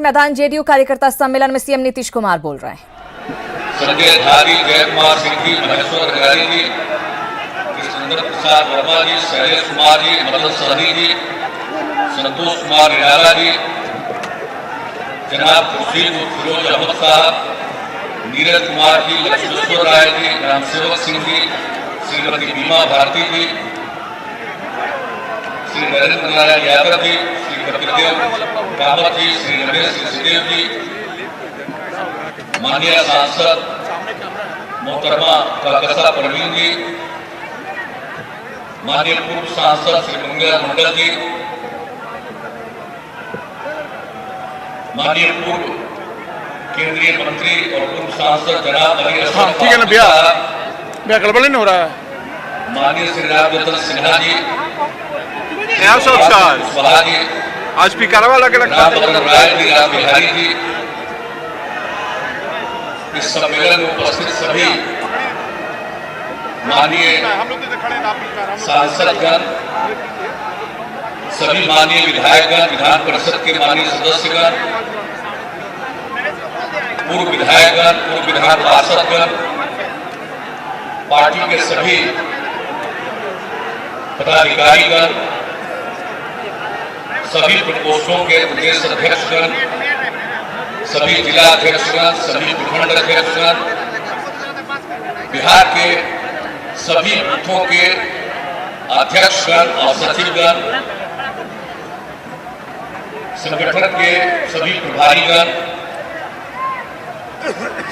मैदान जेडीयू कार्यकर्ता सम्मेलन में सीएम नीतीश कुमार बोल रहे हैं। संजय धारी, जयकुमार सिंह जी, महेश्वर हजारी जी, कृष्णेंद्र प्रसाद वर्मा जी, शैलेश कुमार जी, मदन सहनी जी, संतोष कुमार निराला जी, जनाब खुर्शीद फिरोज अहमद साहब, नीरज कुमार जी, लक्ष्मेश्वर राय जी, रामसेवक सिंह जी, श्रीमती बीमा भारती जी, श्री नरेंद्र नारायण यादव जी, श्री कपिलदेव कामत जी, श्री रमेश ऋषिदेव जी, माननीय सांसद मोहतरमा काकसा परवीन जी, माननीय पूर्व सांसद श्री मंगल मंडल जी, माननीय पूर्व केंद्रीय मंत्री और पूर्व सांसद जनाब अली अशरफ, ठीक है ना भैया गड़बड़ नहीं हो रहा है। माननीय श्री रामजतन सिन्हा जी, जी आज स्पीकर वाला के राम राय जी, राम बिहारी जी, इस सम्मेलन में उपस्थित सभी माननीय सांसदगण, सभी माननीय विधायकगण, विधान परिषद के माननीय सदस्यगण, पूर्व विधायकगण, पूर्व विधान पार्षदगण, पार्टी के सभी पदाधिकारीगण, सभी प्रकोष्ठों के प्रदेश अध्यक्षगण, सभी जिला अध्यक्षगण, सभी प्रखंड अध्यक्षगण, बिहार के सभी बूथों के अध्यक्षगण और सचिवगण, संगठन के सभी प्रभारीगण,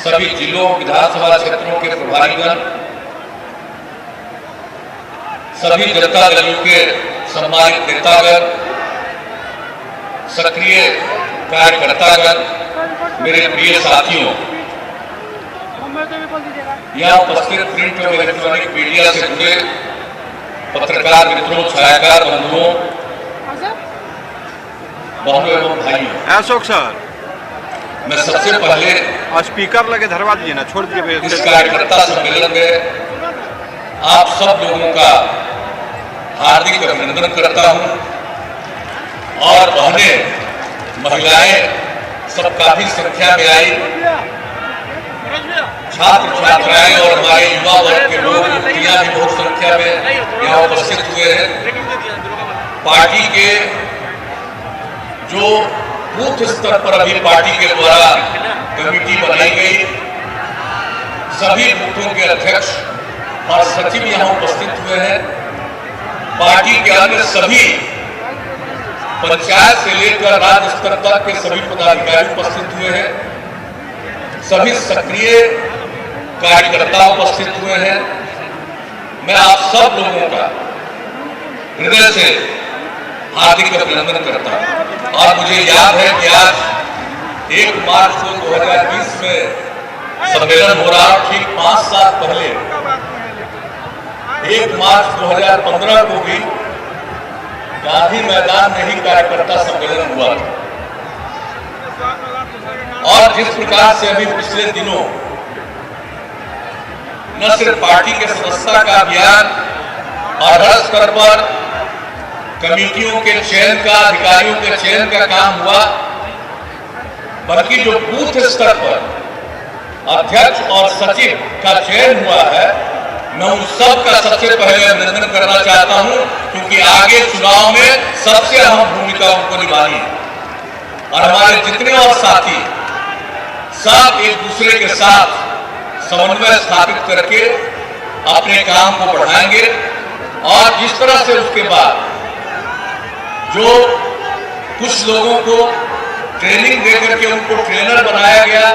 सभी जिलों विधानसभा क्षेत्रों के प्रभारीगण, सभी जनता दलों के सम्मानित नेतागण, सक्रिय कार्यकर्तागण, मेरे प्रिय साथियों, यहाँ उपस्थित प्रिंट और इलेक्ट्रॉनिक मीडिया से जुड़े पत्रकार मित्रों, छायाकार बंधुओं, बहनों एवं भाइयों, अशोक सर, मैं सबसे पहले स्पीकर लगे धरवा दीजिए ना, छोड़ दीजिए। इस कार्यकर्ता सम्मेलन में आप सब लोगों का हार्दिक अभिनंदन करता हूं और बहनें, महिलाएं सब काफी संख्या में आई, छात्र छात्राएं और हमारे युवा वर्ग के लोग, युवतियां भी बहुत संख्या में यहाँ उपस्थित हुए हैं। पार्टी के जो बूथ स्तर पर अभी पार्टी के द्वारा कमेटी बनाई गई, सभी बूथों के अध्यक्ष और सचिव यहाँ उपस्थित हुए हैं। पार्टी के अन्य सभी पंचायत से लेकर राज्य स्तर तक के सभी पदाधिकारी उपस्थित हुए हैं। सभी सक्रिय कार्यकर्ता उपस्थित हुए हैं। मैं आप सब लोगों का हृदय से हार्दिक अभिनंदन करता हूं। और मुझे याद है कि आज 1 मार्च को 2020 में सम्मेलन हो रहा, ठीक 5 साल पहले 1 मार्च 2015 को भी गांधी मैदान में ही कार्यकर्ता सम्मेलन हुआ था। और जिस प्रकार से अभी पिछले दिनों न सिर्फ पार्टी के सदस्यता का अभियान और हर स्तर पर कमेटियों के चयन का, अधिकारियों के चयन का काम हुआ, बल्कि जो बूथ स्तर पर अध्यक्ष और सचिव का चयन हुआ है, मैं उन सब का सबसे पहले अभिनंदन करना चाहता हूं, क्योंकि आगे चुनाव में सबसे अहम भूमिका उनको निभानी है। और हमारे जितने और साथी सब एक दूसरे के साथ समन्वय स्थापित करके अपने काम को बढ़ाएंगे। और जिस तरह से उसके बाद जो कुछ लोगों को ट्रेनिंग देकर के उनको ट्रेनर बनाया गया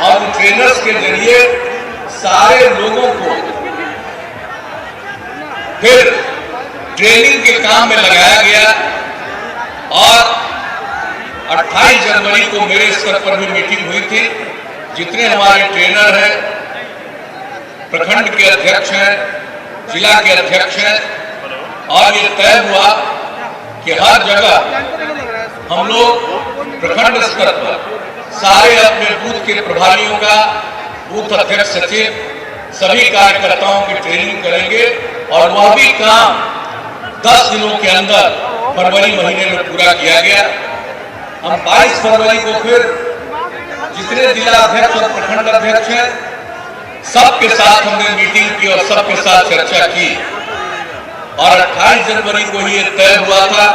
और उन ट्रेनर्स के जरिए सारे लोगों को फिर ट्रेनिंग के काम में लगाया गया। और 28 जनवरी को मेरे स्तर पर भी मीटिंग हुई थी। जितने हमारे ट्रेनर हैं, प्रखंड के अध्यक्ष हैं, जिला के अध्यक्ष हैं, और ये तय हुआ कि हर जगह हम लोग प्रखंड स्तर पर सारे अपने बूथ के प्रभारियों का, बूथ अध्यक्ष, सचिव, सभी कार्यकर्ताओं की ट्रेनिंग करेंगे। और वह भी काम 10 दिनों के अंदर फरवरी महीने में पूरा किया गया। हम 22 फरवरी को फिर जितने जिला अध्यक्ष और प्रखंड अध्यक्ष हैं सबके साथ हमने मीटिंग की और सबके साथ चर्चा की और 28 जनवरी को ही तय हुआ था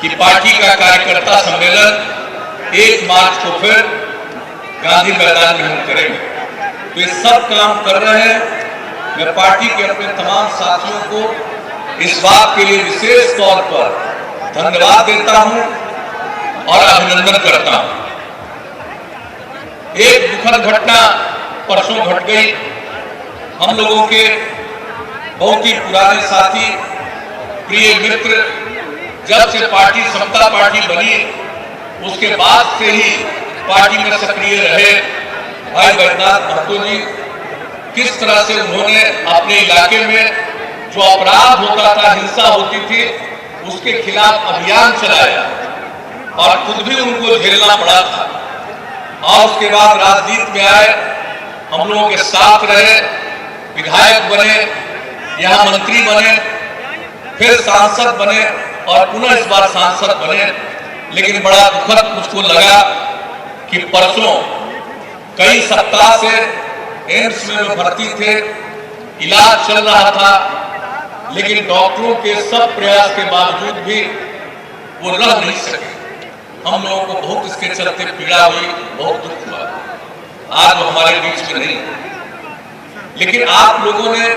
कि पार्टी का कार्यकर्ता सम्मेलन 1 मार्च को फिर गांधी मैदान में हम करेंगे। तो ये सब काम कर रहे हैं। मैं पार्टी के अपने तमाम साथियों को इस बात के लिए विशेष तौर पर धन्यवाद देता हूं और अभिनंदन करता हूं। एक दुखद घटना परसों घट गई। हम लोगों के बहुत ही पुराने साथी, प्रिय मित्र, जब से पार्टी समता पार्टी बनी उसके बाद से ही पार्टी में सक्रिय रहे भाई बैद्यनाथ महतो जी, किस तरह से उन्होंने अपने इलाके में जो अपराध होता था, हिंसा होती थी, उसके खिलाफ अभियान चलाया और खुद भी उनको झेलना पड़ा था। और उसके बाद राजनीति में आए, हम लोगों के साथ रहे, विधायक बने, यहाँ मंत्री बने, फिर सांसद बने और पुनः इस बार सांसद बने। लेकिन बड़ा दुखद मुझको लगा कि परसों कई सप्ताह से एम्स में वो भर्ती थे, इलाज चल रहा था, लेकिन डॉक्टरों के सब प्रयास के बावजूद भी वो रह नहीं सके। हम लोगों को बहुत इसके चलते पीड़ा हुई, बहुत दुख हुआ। आज वो हमारे बीच में नहीं, लेकिन आप लोगों ने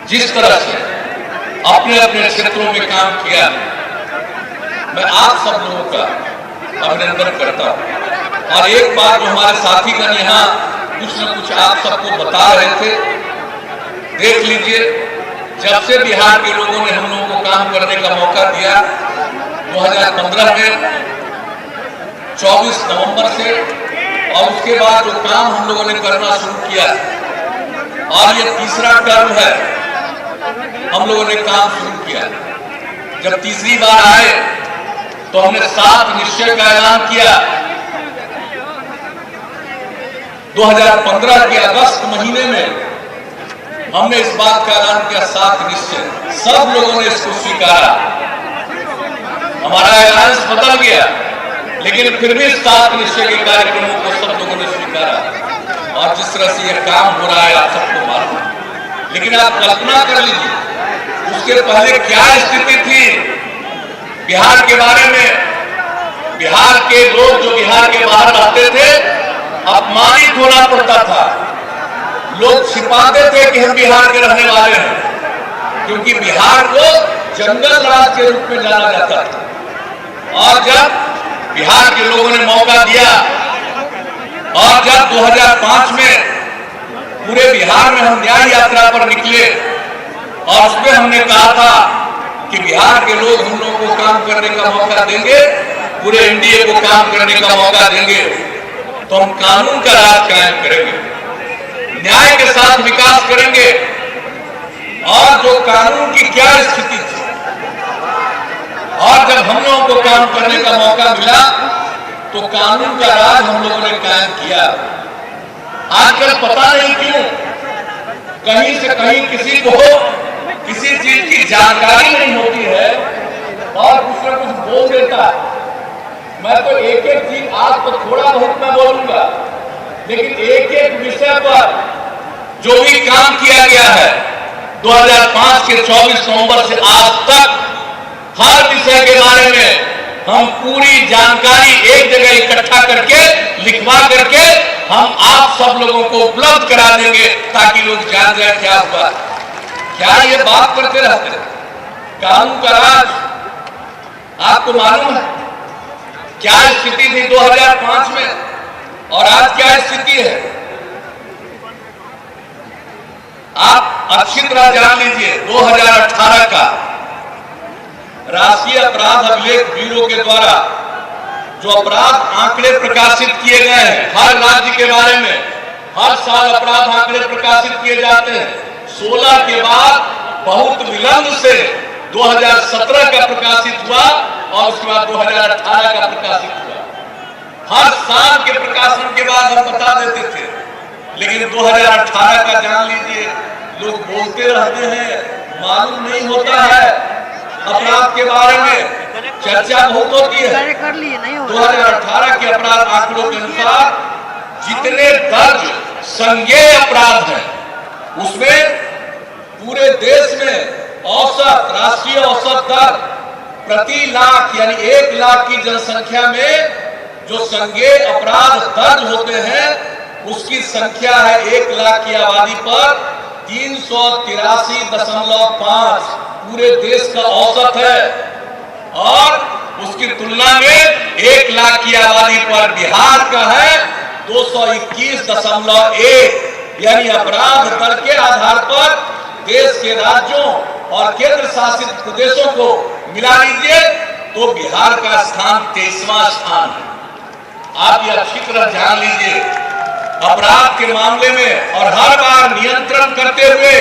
जिस तरह से अपने अपने क्षेत्रों में काम किया, मैं आप सब लोगों का अभिनंदन करता हूं। और एक बात जो हमारे साथीगण यहाँ कुछ न कुछ आप सबको बता रहे थे, देख लीजिए, जब से बिहार के लोगों ने हम लोगों को काम करने का मौका दिया 2015 में 24 नवंबर से, और उसके बाद जो काम हम लोगों ने करना शुरू किया और ये तीसरा टर्म है, हम लोगों ने काम शुरू किया। जब तीसरी बार आए तो हमने 7 निश्चय का ऐलान किया। 2015 के अगस्त महीने में हमने इस बात का ऐलान किया, 7 निश्चय। सब लोगों ने इसको स्वीकारा। हमारा ऐलान बदल गया, लेकिन फिर भी 7 निश्चय के कार्यक्रमों को सब लोगों ने स्वीकारा। और जिस तरह से यह काम हो रहा है आप सबको मालूम है। लेकिन आप कल्पना कर लीजिए, उसके पहले क्या स्थिति थी बिहार के बारे में। बिहार के लोग जो बिहार के बाहर रहते थे, अपमानित होना पड़ता था। लोग छिपाते थे कि हम बिहार के रहने वाले हैं, क्योंकि बिहार को जंगल राज के रूप में जाना जाता था। और जब बिहार के लोगों ने मौका दिया और जब 2005 में पूरे बिहार में हम न्याय यात्रा पर निकले और उसमें हमने कहा था कि बिहार के लोग हम लोगों को काम करने का मौका देंगे, पूरे एनडीए को काम करने का मौका देंगे, तो हम कानून का राज कायम करेंगे, न्याय के साथ विकास करेंगे। और जो कानून की क्या स्थिति थी, और जब हम लोगों को काम करने का मौका मिला तो कानून का राज हम लोगों ने कायम किया। आजकल पता नहीं क्यों कहीं से कहीं किसी को किसी चीज की जानकारी नहीं होती है और कुछ न कुछ बोल देता है। मैं तो एक एक चीज आज तो थोड़ा बहुत मैं बोलूंगा, लेकिन एक एक विषय पर जो भी काम किया गया है 2005 के 24 नवंबर से आज तक, हर विषय के बारे में हम पूरी जानकारी एक जगह इकट्ठा करके लिखवा करके हम आप सब लोगों को उपलब्ध करा देंगे, ताकि लोग जान जाए क्या हुआ। क्या ये बात करते रहते हैं कानून का राज? आपको मालूम है क्या स्थिति थी 2005 में और आज क्या स्थिति है? आप अच्छी तरह जान लीजिए, 2018 का राष्ट्रीय अपराध अभिलेख ब्यूरो के द्वारा जो अपराध आंकड़े प्रकाशित किए गए हैं हर राज्य के बारे में, हर साल अपराध आंकड़े प्रकाशित किए जाते हैं। 16 के बाद बहुत विलंब से 2017 का प्रकाशित हुआ और उसके बाद 2018 का प्रकाशित हुआ। हर साल के प्रकाशन के बाद हम बता देते थे, लेकिन 2018 का जान लीजिए, लोग बोलते रहते हैं, मालूम नहीं होता है अपराध के बारे में। चर्चा बहुत होती है। कर लिए नहीं हो 2018 के अपराध आंकड़ों के अनुसार जितने दर्ज संज्ञेय अपराध हैं उसमें पूरे देश में औसत राष्ट्रीय औसत दर प्रति लाख यानी 1 लाख की जनसंख्या में जो संज्ञेय अपराध दर्ज होते हैं उसकी संख्या है 1 लाख की आबादी पर 383.5 पूरे देश का औसत है। और उसकी तुलना में 1 लाख की आबादी पर बिहार का है 221.1 यानी अपराध दर के आधार पर देश के राज्यों और केंद्र शासित प्रदेशों को मिला लीजिए तो बिहार का स्थान 23वां स्थान है। आप ये अच्छी तरह जान लीजिए अपराध के मामले में और हर बार नियंत्रण करते हुए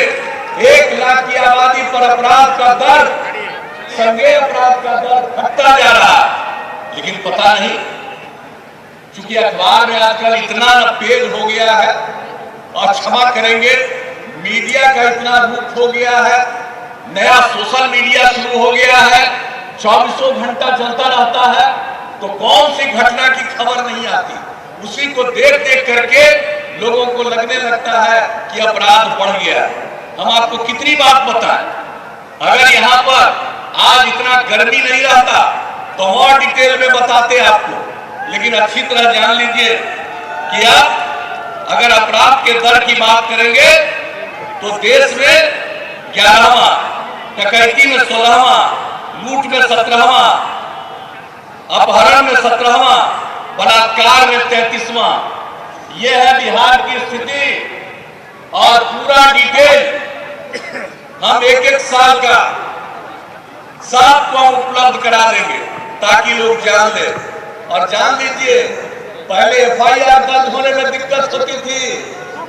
1 लाख की आबादी पर अपराध का दर संज्ञेय अपराध का दर घटता जा रहा है। लेकिन पता नहीं चूंकि अखबार में आजकल इतना न पेज हो गया है और क्षमा करेंगे मीडिया का इतना रूप हो गया है, नया सोशल मीडिया शुरू हो गया है, 24 घंटा चलता रहता है तो कौन सी घटना की खबर नहीं आती। उसी को देख देख करके लोगों को लगने लगता है कि अपराध बढ़ गया। हम आपको कितनी बात बताएं, अगर यहाँ पर आज इतना गर्मी नहीं रहता तो और डिटेल में बताते आपको, लेकिन अच्छी तरह जान लीजिए कि आप अगर अपराध के दर की बात करेंगे तो देश में 11वां, डकैती में 16वां, लूट में 17वां, अपहरण में 17वां, बलात्कार में 33वां। यह है बिहार की स्थिति। और पूरा डिटेल हम एक साल का सबको उपलब्ध करा देंगे ताकि लोग जान ले। और जान लीजिए पहले एफआईआर दर्ज होने में दिक्कत होती थी,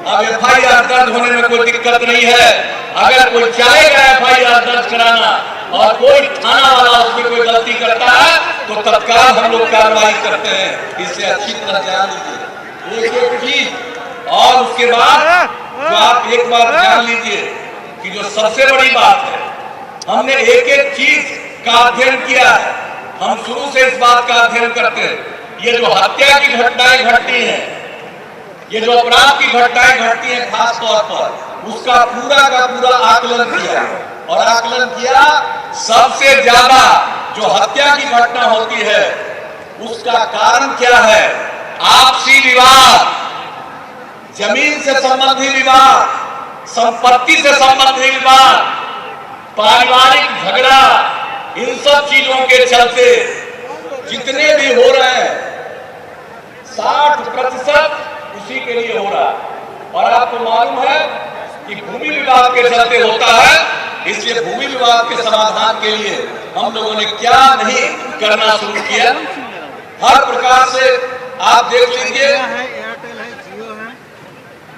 अब एफआईआर दर्ज होने में कोई दिक्कत नहीं है। अगर कोई चाहेगा एफआईआर दर्ज कराना और कोई थाना वाला उसमें कोई गलती करता है तो तत्काल हम लोग कार्रवाई करते हैं। इसे अच्छी तरह जान लीजिए एक एक चीज। और उसके बाद जो आप एक बात जान लीजिए कि जो सबसे बड़ी बात है, हमने एक एक चीज का अध्ययन किया है। हम शुरू से इस बात का अध्ययन करते हैं। ये जो हत्या की घटनाएं घटती हैं, ये जो अपराध की घटनाएं घटती हैं खास तौर पर, उसका पूरा का पूरा आकलन किया और आकलन किया सबसे ज्यादा जो हत्या की घटना होती है उसका कारण क्या है? आपसी विवाद, जमीन से संबंधी विवाद, संपत्ति से संबंधी विवाद, पारिवारिक झगड़ा, इन सब चीजों के चलते जितने भी हो रहे हैं 60% उसी के लिए हो रहा है। और आपको मालूम है कि भूमि विवाद के चलते होता है, इसलिए भूमि विवाद के समाधान के लिए हम लोगों ने क्या नहीं करना शुरू किया। हर प्रकार से आप देख लीजिए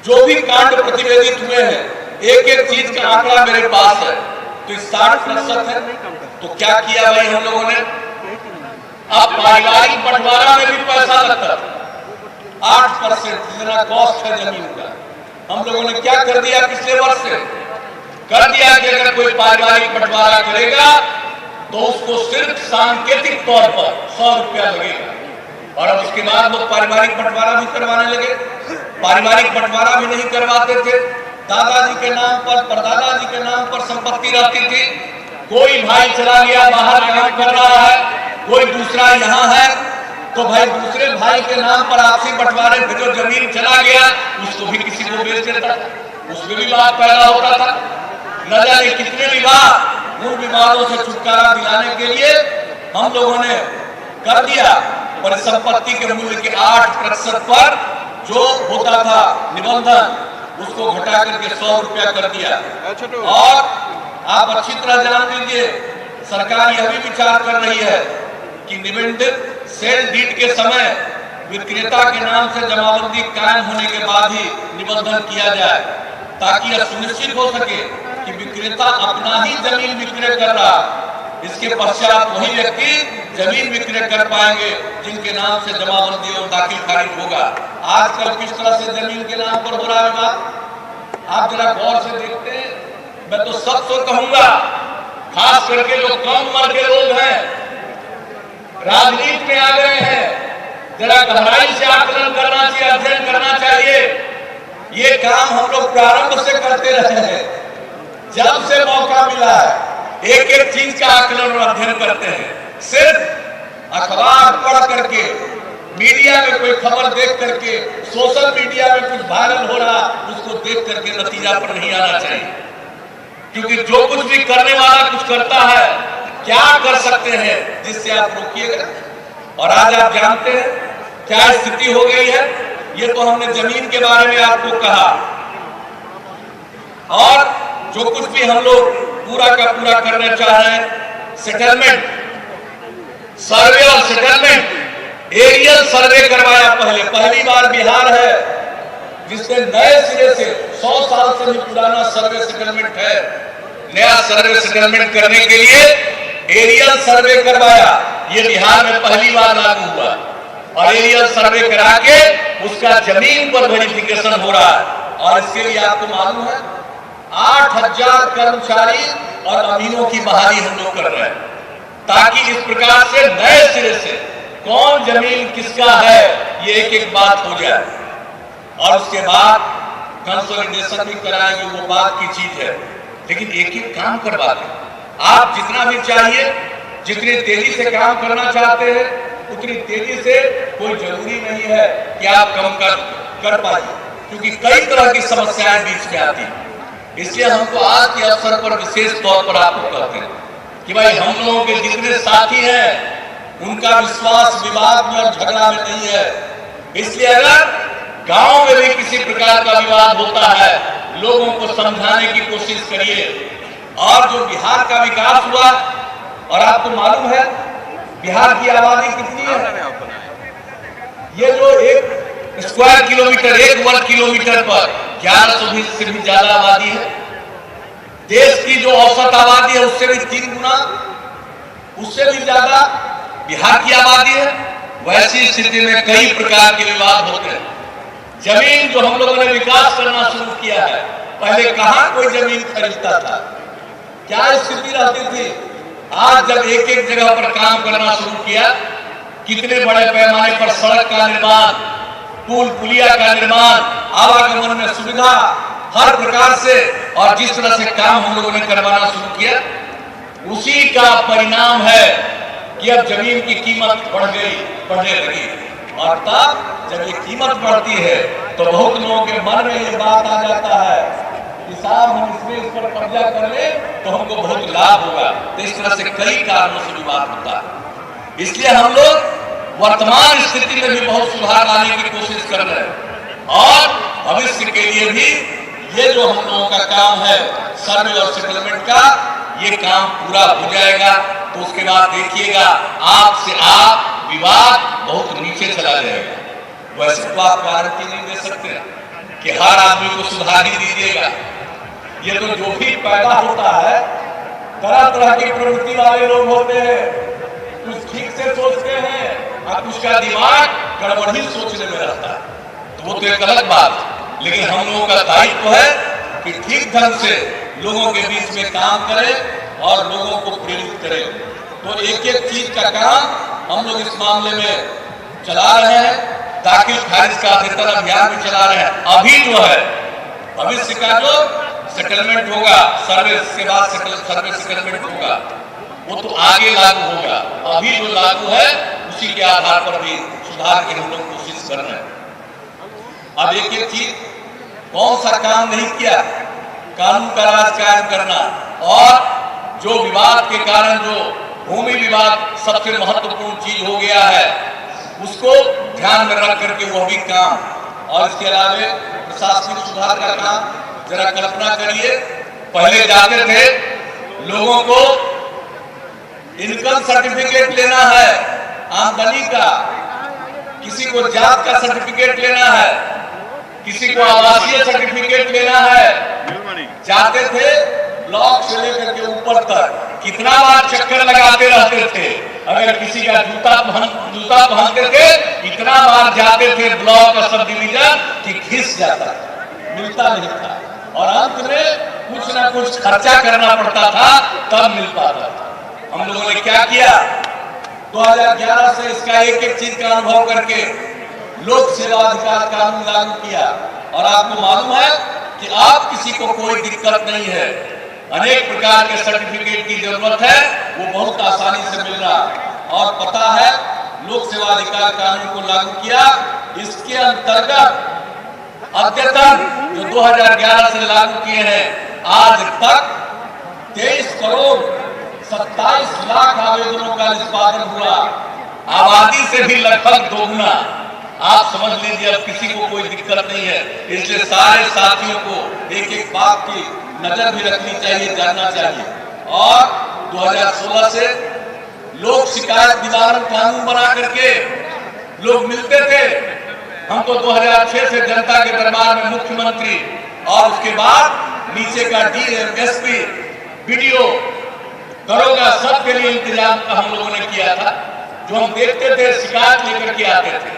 जो भी कांड प्रतिवेदित हुए हैं, एक एक चीज का आंकड़ा मेरे पास है, तो 60% है। तो क्या किया भाई हम लोगों ने? अब पारिवारिक बंटवारा में भी पैसा लगता है 8%, जितना कॉस्ट है जमीन का। हम लोगों ने क्या कर दिया पिछले वर्ष से? कर दिया कि अगर कोई पारिवारिक बंटवारा करेगा तो उसको सिर्फ सांकेतिक तौर पर 100 रुपया लगेगा। और अब उसके बाद लोग पारिवारिक बंटवारा भी करवाने लगे। पारिवारिक बंटवारा भी नहीं करवाते थे। दादाजी के नाम पर, परदादा जी के नाम पर संपत्ति रहती थी। कोई भाई चला गया, बाहर काम कर रहा है, कोई दूसरा यहाँ है, तो भाई दूसरे भाई के नाम पर आपसी बंटवारे में जो जमीन चला गया उसको भी किसी को बेच देता, उसमें भी विवाद पैदा होता था। न जाने कितने विवाद, उन विवादों से छुटकारा दिलाने के लिए हम लोगों ने कर दिया परिसंपत्ति के मूल्य के 8% पर जो होता था निबंधन, उसको घटा करके 100 रुपया कर दिया। और आप अच्छी तरह जान लीजिए सरकार यह भी विचार कर रही है कि निबंधित सेल डीड के समय विक्रेता के नाम से जमाबंदी कायम होने के बाद ही निबंधन किया जाए, ताकि यह सुनिश्चित हो सके कि विक्रेता अपना ही जमीन विक्रय कर रहा। इसके पश्चात वही व्यक्ति जमीन विक्रय कर पाएंगे जिनके नाम से जमाबंदी और दाखिल खारिज होगा। आजकल किस तरह से जमीन के नाम पर हो रहा है बात, आप जरा गौर से देखते हैं। मैं तो सच तो कहूंगा, खास करके जो कम उम्र के लोग हैं राजनीति में आ गए हैं, जरा गहराई से आकलन करना चाहिए, अध्ययन करना चाहिए। ये काम हम लोग प्रारंभ से करते रहे हैं, जब से मौका मिला है एक एक चीज का आकलन और अध्ययन करते हैं। सिर्फ अखबार पढ़ करके, मीडिया में कोई खबर देख करके, सोशल मीडिया में कुछ वायरल हो रहा उसको देख करके नतीजा पर नहीं आना चाहिए, क्योंकि जो कुछ भी करने वाला कुछ करता है, क्या कर सकते हैं जिससे आप रोकिएगा। और आज आप जानते हैं क्या स्थिति हो गई है। ये तो हमने जमीन के बारे में आपको कहा, और जो कुछ भी हम लोग पूरा का पूरा करना चाह रहे हैं, सेटलमेंट, सर्वे और सेटलमेंट, एरियल सर्वे करवाया पहली बार बिहार है जिसमें नए सिरे से 100 साल से भी पुराना सर्वे सेटलमेंट है। नया सर्वे सेटलमेंट करने के लिए एरियल सर्वे करवाया, ये बिहार में पहली बार लागू हुआ। और एरियल सर्वे करा के उसका जमीन पर वेरिफिकेशन हो रहा है। और इसके लिए आपको मालूम है 8000 कर्मचारी और अमीनों की बहाली हम लोग कर रहे हैं, ताकि इस प्रकार से नए सिरे से कौन जमीन किसका है ये एक एक बात हो जाए। और उसके बाद कंसोलिडेशन भी कराएंगे, वो बात की चीज है, लेकिन एक एक काम करवा दें। आप जितना भी चाहिए, जितनी तेजी से काम करना चाहते हैं, उतनी तेजी से कोई जरूरी नहीं है कि आप कम कर पाइए, क्योंकि कई तरह की समस्याएं बीच में आती हैं। इसलिए हमको आज के अवसर पर विशेष तौर पर आपको कहते हैं कि भाई हम लोगों के जितने साथी हैं उनका विश्वास विवाद में और झगड़ा में नहीं है। इसलिए अगर गांव में भी किसी प्रकार का विवाद होता है, लोगों को समझाने की कोशिश करिए। और जो बिहार का विकास हुआ, और आपको मालूम है बिहार की आबादी कितनी है, ये जो 1 स्क्वायर किलोमीटर, 1 वर्ग किलोमीटर पर 1100 से भी ज्यादा आबादी है। देश की जो औसत आबादी है उससे भी 3 गुना, उससे भी ज्यादा बिहार की आबादी है। वैसी स्थिति में कई प्रकार के विवाद होते हैं। जमीन जो हम लोगों ने विकास करना शुरू किया है, पहले कहां कोई जमीन खरीदता था, क्या स्थिति रहती थी। आज जब एक एक जगह पर काम करना शुरू किया, कितने बड़े पैमाने पर सड़क का निर्माण, पुल पुलिया का निर्माण, आवागमन में सुविधा, हर प्रकार से, और जिस तरह से काम हम लोगों ने करवाना शुरू किया, उसी का परिणाम है कि अब जमीन की कीमत बढ़ने लगी। और तब जब ये कीमत बढ़ती है तो बहुत लोगों के मन में ये बात आ जाता है कि साहब हम इसमें इस पर कब्जा कर ले तो हमको बहुत लाभ होगा। तो इस तरह से कई कारणों से विवाद होता है। इसलिए हम लोग वर्तमान स्थिति में भी बहुत सुधार लाने की कोशिश कर रहे हैं, और भविष्य के लिए भी ये जो हम लोगों का काम है सर्वे और सेटलमेंट का, ये काम पूरा हो जाएगा तो उसके बाद देखिएगा आपसे आप विवाद बहुत नीचे चला जाएगा। वैसे तो आप गारंटी नहीं दे सकते कि हर आदमी को सुधार ही दीजिएगा। ये तो जो भी पैदा होता है, तरह तरह की प्रवृत्ति वाले लोग होते हैं, कुछ ठीक से सोचते हैं और कुछ का दिमाग गड़बड़ी सोचने में रहता है, तो वो तो एक अलग बात। लेकिन हम लोगों का दायित्व है कि ठीक ढंग से लोगों के बीच में काम करें और लोगों को प्रेरित करें। तो एक एक चीज का काम हम लोग इस मामले में चला रहे हैं। दाखिल खारिज का अध्ययन अभियान भी चला रहे हैं। अभी जो है भविष्य का जो सेटलमेंट होगा, सर्वे के बाद सर्वे सेटलमेंट होगा, वो तो आगे लागू होगा। अभी जो लागू है उसी के आधार पर भी सुधार की हम लोग कोशिश कर रहे हैं। अब एक एक चीज, कौन सा काम नहीं किया, कानून का राज कायम करना, और जो विवाद के कारण जो भूमि विवाद सबसे महत्वपूर्ण चीज हो गया है, उसको ध्यान में रख करके वो भी काम, और इसके अलावा प्रशासनिक सुधार का काम। जरा कल्पना करिए, पहले जाते थे लोगों को इनकम सर्टिफिकेट लेना है, आमदनी का, किसी को जात का सर्टिफिकेट लेना है, किसी को आवासीय सर्टिफिकेट लेना है, जाते थे ब्लॉक से लेकर के ऊपर तक, कितना बार चक्कर लगाते रहते थे। अगर किसी का जूता पहनते थे, इतना बार जाते थे ब्लॉक और सब डिवीजन कि घिस जाता, मिलता नहीं था, और अंत में कुछ ना कुछ खर्चा करना पड़ता था तब मिल पाता था। हम लोगों ने क्या किया, 2011 से इसका एक एक चीज का अनुभव करके लोक सेवा अधिकार कानून लागू किया और आपको मालूम है कि आप किसी को कोई दिक्कत नहीं है, अनेक प्रकार के सर्टिफिकेट की जरूरत है, वो बहुत आसानी से मिल रहा। और पता है लोक सेवा अधिकार कानून को लागू किया, इसके अंतर्गत अद्यतन जो 2011 से लागू किए हैं आज तक 23 करोड़ 27 लाख आवेदनों का निष्पादन हुआ, आबादी से भी लगभग दोगुना। आप समझ लीजिए अब किसी को कोई दिक्कत नहीं है। इसलिए सारे साथियों को एक एक बात की नजर भी रखनी चाहिए, जानना चाहिए। और 2016 से लोक शिकायत निवारण कानून बना करके लोग मिलते थे हमको। 2006 से जनता के दरबार में मुख्यमंत्री और उसके बाद नीचे का डीएम, एसपी, बीडीओ, दरोगा सबके लिए इंतजाम हम लोगों ने किया था। जो हम देखते थे शिकायत लेकर के आते थे,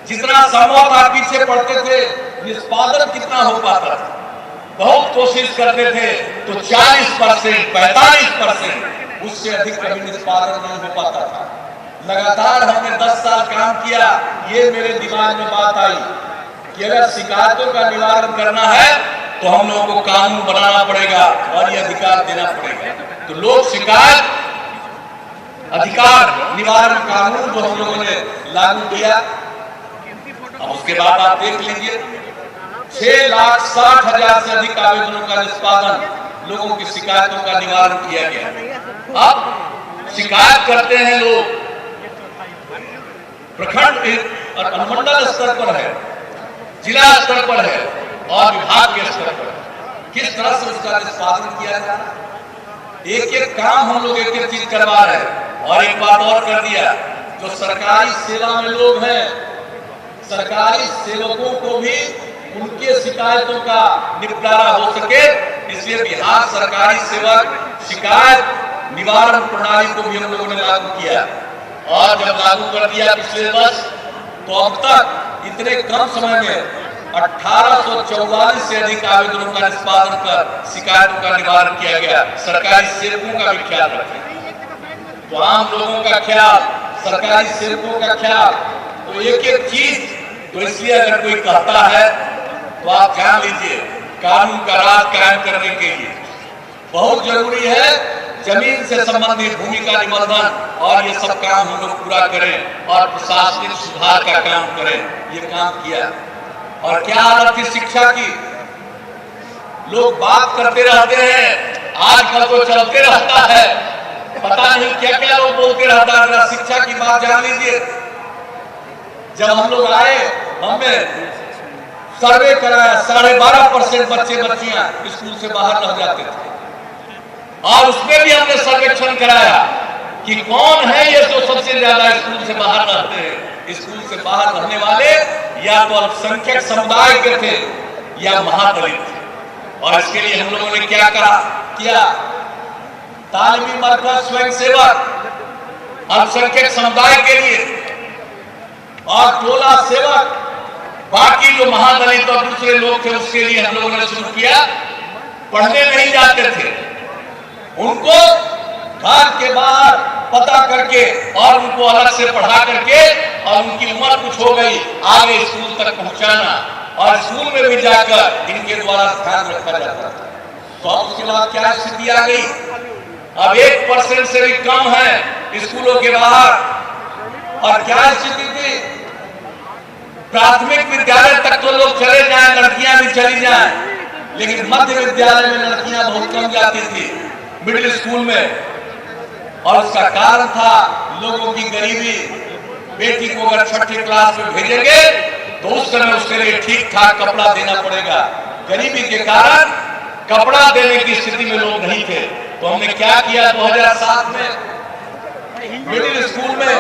जितना संभव था पीछे पड़ते थे, निष्पादन कितना हो पाता था, बहुत कोशिश करते थे तो 40%, 45%, उससे अधिक कभी निष्पादन नहीं हो पाता था। लगातार हमने 10 साल काम किया। ये मेरे दिमाग में बात आई कि अगर शिकायतों का निवारण करना है तो हम लोगों को कानून बनाना पड़ेगा और ये अधिकार देना पड़ेगा। तो लोक शिकायत अधिकार निवारण कानून जो हम लोगों ने लागू किया, अब उसके बाद आप देख लीजिए 6,60,000 से अधिक आवेदनों का निष्पादन, लोगों की शिकायतों का निवारण किया गया। अब शिकायत करते हैं लोग प्रखंड और अनुमंडल स्तर पर है, जिला स्तर पर है और विभाग के स्तर पर, किस तरह से उसका निष्पादन किया जा रहा है। एक एक काम हम लोग एक एक चीज करवा रहे हैं। और एक बात और कर दिया, जो सरकारी सेवा में लोग हैं, सरकारी सेवकों को भी उनके शिकायतों का निपटारा हो सके, इसलिए बिहार सरकारी सेवक शिकायत निवारण प्रणाली को भी हम लोगों ने लागू किया। और जब लागू कर दिया पिछले वर्ष, तो अब तक इतने कम समय में 1844 से अधिक आवेदनों का निष्पादन कर शिकायतों का निवारण किया गया। सरकारी सेवकों का भी ख्याल रखें, तो आम लोगों का ख्याल, सरकारी सेवकों का ख्याल, तो एक एक चीज। तो इसलिए अगर कोई कहता है तो आप जान लीजिए कानून का राज कायम करने के लिए बहुत जरूरी है जमीन से संबंधित भूमि का निबंधन और ये सब काम हम लोग पूरा करें और प्रशासनिक सुधार का काम करें। ये काम किया। और क्या हालत थी शिक्षा की, लोग बात करते रहते हैं, आजकल तो चलते रहता है, पता नहीं क्या क्या लोग बोलते रहता है। जरा शिक्षा की बात जान लीजिए। जब हम लोग आए, हमने सर्वे कराया, 12.5% बच्चे बच्चियां स्कूल से बाहर रह जाते थे। और उसमें भी हमने सर्वेक्षण कराया कि कौन है ये जो सबसे ज्यादा स्कूल से बाहर रहते हैं। स्कूल से बाहर रहने वाले या तो अल्पसंख्यक समुदाय के थे या महादलित थे। और इसके लिए हम लोगों ने क्या किया, तालीमी मरकज स्वयंसेवक अल्पसंख्यक समुदाय के लिए और टोला सेवक, बाकी जो महादलित और दूसरे लोग थे उसके लिए हम लोगों ने शुरू किया। पढ़ने नहीं जाते थे, उनको घर के बाहर पता करके और उनको अलग से पढ़ा करके और उनकी उम्र कुछ हो गई आगे स्कूल तक पहुंचाना और स्कूल में भी जाकर इनके द्वारा ध्यान रखा जाता था। तो उसके बाद क्या स्थिति आ गई, अब 1% से भी कम है स्कूलों के बाहर। और क्या स्थिति थी, प्राथमिक विद्यालय तक तो लोग चले जाएं, लड़कियां भी चली जाएं, लेकिन मध्य विद्यालय में लड़कियां बहुत कम जाती थी, मिडिल स्कूल में। और उसका कारण था लोगों की गरीबी। बेटी को अगर 6ठी क्लास में भेजेंगे तो उस समय उसके लिए ठीक ठाक कपड़ा देना पड़ेगा। गरीबी के कारण कपड़ा देने की स्थिति में लोग नहीं थे। तो हमने क्या किया, 2007 में मिडिल स्कूल में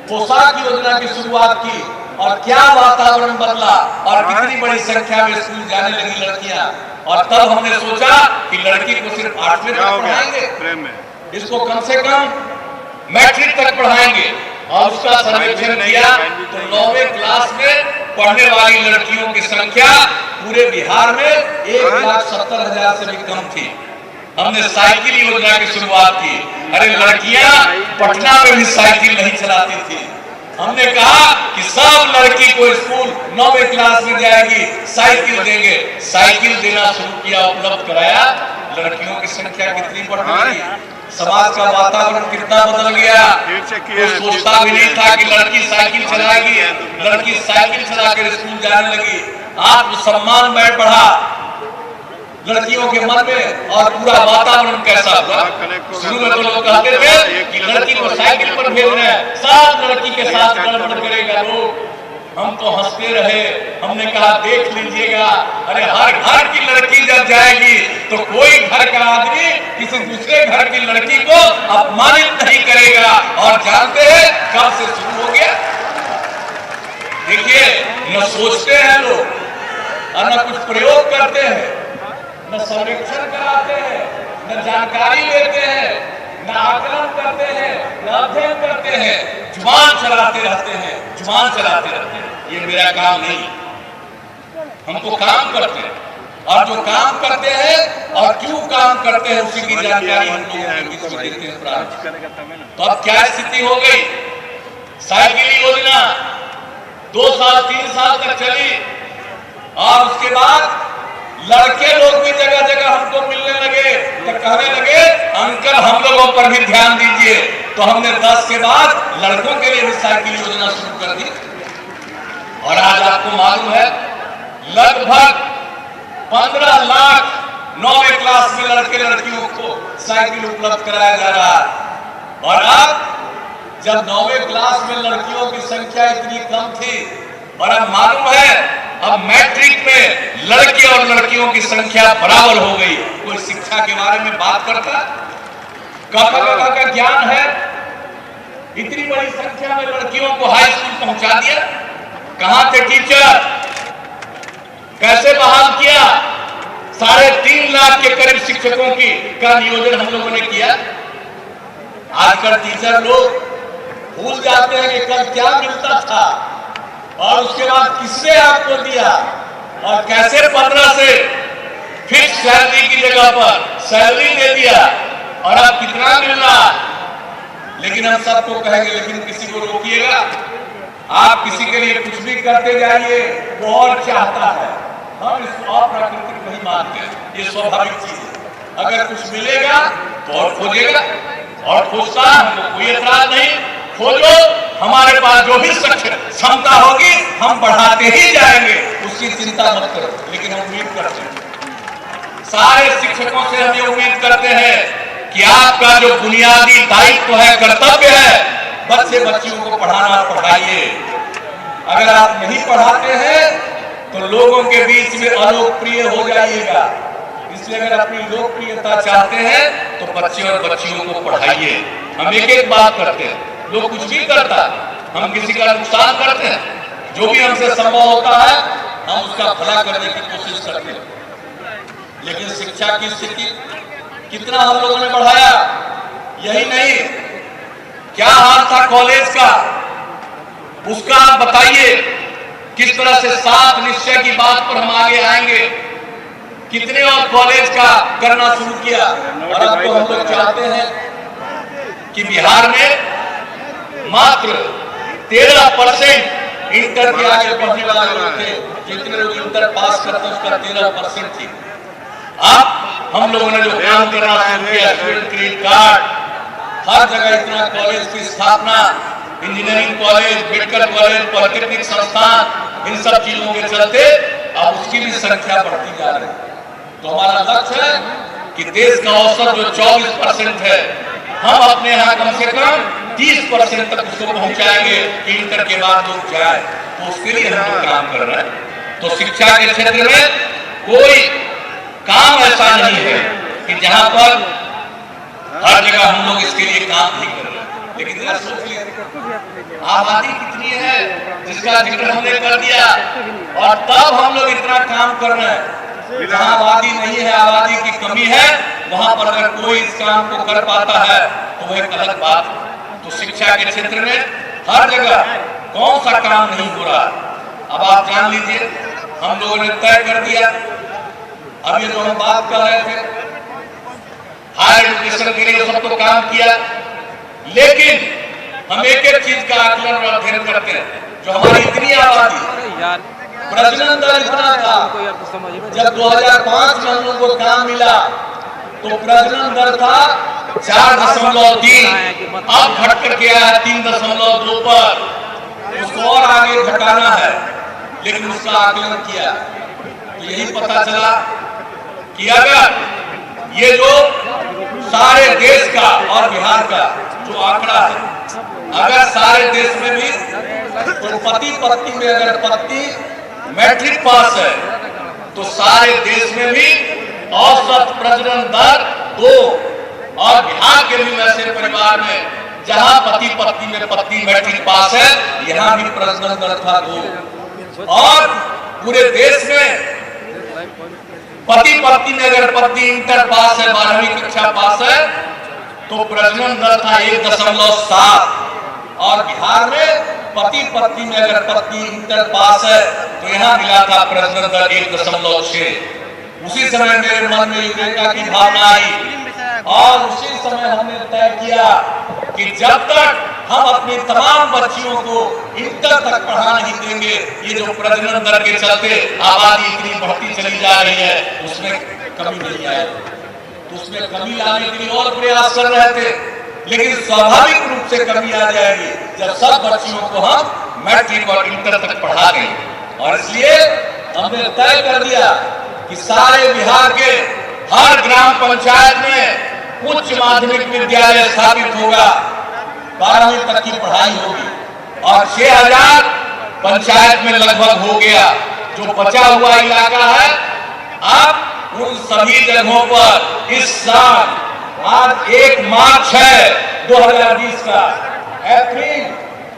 पोशाक योजना की शुरुआत की और क्या वातावरण बदला और कितनी बड़ी संख्या में स्कूल जाने लगी लड़कियां। और तब हमने सोचा कि लड़की को सिर्फ 8वीं तक पढ़ाएंगे, इसको कम से कम मैट्रिक तक पढ़ाएंगे। और उसका सर्वेक्षण किया तो 9वीं क्लास में पढ़ने वाली लड़कियों की संख्या पूरे बिहार में 1,70,000 से भी कम थी। हमने साइकिल योजना की शुरुआत की। अरे लड़कियां पटना में भी साइकिल नहीं चलाती थी। हमने कहा कि सब लड़की को स्कूल 9वीं क्लास में जाएगी साइकिल देंगे। साइकिल देना शुरू किया, उपलब्ध कराया। लड़कियों की संख्या कितनी बढ़ गई, समाज का वातावरण कितना बदल गया। वो सोचता भी नहीं था कि लड़की साइकिल चलाएगी, लड़की साइकिल चलाकर स्कूल जाने लगी। आत्मसम्मान बढ़ा लड़कियों के मन में, और पूरा वातावरण कैसा हुआ। शुरू में तो लोग कहते थे कि लड़की को साइकिल पर भेज रहे हैं, साथ लड़की के साथ गड़बड़ करेगा लोग। हम तो हंसते रहे। हमने कहा देख लीजिएगा, अरे हर घर की लड़की जब जाएगी तो कोई घर का आदमी किसी दूसरे घर की लड़की को अपमानित नहीं करेगा। और जानते हैं कब से शुरू हो गया? देखिए, न सोचते हैं लोग और न कुछ प्रयोग करते हैं, न सर्वेक्षण कराते हैं, न जानकारी लेते हैं, न आकलन करते हैं, न अध्ययन करते हैं। जुबान चलाते रहते हैं, जुबान चलाते रहते हैं। ये मेरा काम नहीं, हम तो काम करते हैं। और जो काम करते हैं और क्यों काम करते हैं उसी की जानकारी हम लोगों को देते हैं। तो अब क्या स्थिति हो गई? साइकिल योजना 2 साल 3 साल तक चली, और उसके बाद लड़के लोग भी जगह जगह हमको मिलने लगे, तो कहने लगे अंकल हम लोगों पर भी ध्यान दीजिए। तो हमने 10 के बाद लड़कों के लिए भी साइकिल योजना शुरू कर दी। और आज आपको मालूम है लगभग 15 लाख 9वीं क्लास में लड़के लड़कियों को साइकिल उपलब्ध कराया जा रहा है। और अब जब 9वीं क्लास में लड़कियों की संख्या इतनी कम थी, और अब मालूम है अब मैट्रिक में लड़के और लड़कियों की संख्या बराबर हो गई। कोई शिक्षा के बारे में बात करता? कब का ज्ञान है? इतनी बड़ी संख्या में लड़कियों को हाई स्कूल पहुंचा दिया। कहां थे टीचर? कैसे बहाल किया? 3.5 लाख के करीब शिक्षकों की का नियोजन हम लोगों ने किया। आजकल टीचर लोग भूल जाते हैं कि कल क्या मिलता था, और उसके बाद किससे आपको दिया, और कैसे 15 से फिक्स सैलरी की जगह पर सैलरी दे दिया, और अब कितना मिल रहा। लेकिन हम सबको कहेंगे, लेकिन किसी को रोकिएगा? आप किसी के लिए कुछ भी करते जाइए, वो और चाहता है। हम इसको अप्राकृतिक नहीं मानते, ये स्वाभाविक चीज है। अगर कुछ मिलेगा तो और खोजेगा, और खोजता हमको कोई एतराज नहीं। खोजो, हमारे पास जो भी क्षमता होगी हम बढ़ाते ही जाएंगे, उसकी चिंता मत करो। लेकिन हम उम्मीद करते हैं, सारे शिक्षकों से हम ये उम्मीद करते हैं कि आपका जो बुनियादी दायित्व है, कर्तव्य है, बच्चे बच्चियों को पढ़ाना पढ़ाइए। अगर आप नहीं पढ़ाते हैं तो लोगों के बीच में अलोकप्रिय हो जाइएगा। इसलिए अगर अपनी लोकप्रियता चाहते हैं तो बच्चे और बच्चियों को पढ़ाइए। हम एक बात करते हैं, लोग कुछ भी करता, हम किसी का नुकसान करते हैं। जो भी हमसे संभव होता है हम उसका भला करने की कोशिश करते हैं। लेकिन शिक्षा की स्थिति कितना हम लोगों ने बढ़ाया? यही नहीं, क्या हाल था कॉलेज का, उसका आप बताइए। किस तरह से 7 निश्चय की बात पर हम आगे आएंगे, कितने और कॉलेज का करना शुरू किया। और अब तो हम लोग चाहते हैं कि बिहार में मात्र 13% इंटर के आगे बढ़ने वाले लोग थे। जितने लोग इंटर पास करते उसका 13% थी। अब हम लोगों ने जो काम करना शुरू किया, स्टूडेंट क्रेडिट कार्ड, हर जगह इतना कॉलेज की स्थापना, engineering college, medical college, polytechnic संस्थान, इन सब चीजों के चलते अब उसकी भी संख्या बढ़ती जा रही है। तो हमारा लक्ष्य है कि देश का औसत जो 24% है, हम अपने यहाँ कम से कम 30% तक उसको पहुंचाएंगे कि इंटर के बाद लोग जाए। तो उसके लिए हम लोग काम कर रहे हैं। तो शिक्षा के क्षेत्र में कोई काम ऐसा नहीं है कि जहां पर हर जगह हम लोग इसके लिए काम नहीं कर रहे। लेकिन जरा सोच लीजिए, आबादी कितनी है जिसका जिक्र हमने कर दिया, और तब हम लोग इतना काम कर रहे हैं। जहां आबादी नहीं है, आबादी की कमी है, वहां पर अगर कोई इस काम को कर पाता है तो वह एक अलग बात है। तो शिक्षा के क्षेत्र में हर जगह कौन सा काम नहीं हो रहा। अब आप जान लीजिए, हम लोगों ने तय कर दिया, अब ये जो हम बात कर रहे थे हायर एजुकेशन के लिए सब तो काम किया, लेकिन हम एक एक चीज का आकलन और अध्ययन करते हैं। जो हमारी इतनी आबादी, प्रजनन दर इतना था, जब 2005 में हम लोगों को काम मिला तो प्रजनन दर था 4.3, अब घट कर के आया 3.2 पर। उसको और आगे घटाना है, लेकिन उसका आकलन किया तो यही पता चला कि अगर ये जो सारे देश का और बिहार का जो आंकड़ा है, अगर सारे देश में भी तो पति पत्नी में अगर पत्नी मैट्रिक पास है तो सारे देश में भी औसत प्रजनन दर 2, और बिहार के भी वैसे परिवार में जहां पति पत्नी में पत्नी मैट्रिक पास है, यहां भी प्रजनन दर था 2। और पूरे देश में पति पत्नी में अगर पत्नी इंटर पास है, 12वीं कक्षा पास है, तो प्रजनन दर था 1.7, और बिहार में पति पत्नी में अगर पत्नी इंटर पास है तो यहाँ मिला था प्रजनन दर 1.6। उसी समय मेरे मन में यूरेका की भावना आई, और उसी समय हमने तय किया कि जब तक हम अपनी तमाम बच्चियों को इंटर तक पढ़ा नहीं देंगे, ये जो प्रजनन दर के चलते आबादी इतनी बढ़ती चली जा रही है, उसमें कमी नहीं आएगी। तो उसमें कमी लाने के लिए और प्रयास कर रहे थे, लेकिन स्वाभाविक रूप से कमी आ जाएगी जब सब बच्चियों को हम मैट्रिक और इंटर तक पढ़ा देंगे। और इसलिए हमने तय कर दिया कि सारे बिहार के हर ग्राम पंचायत में उच्च माध्यमिक विद्यालय स्थापित होगा, 12वीं तक की पढ़ाई होगी, और 6000 पंचायत में लगभग हो गया। जो बचा हुआ इलाका है, अब उन सभी जगहों पर इस साल, आज 1 मार्च है 2020 का, अप्रैल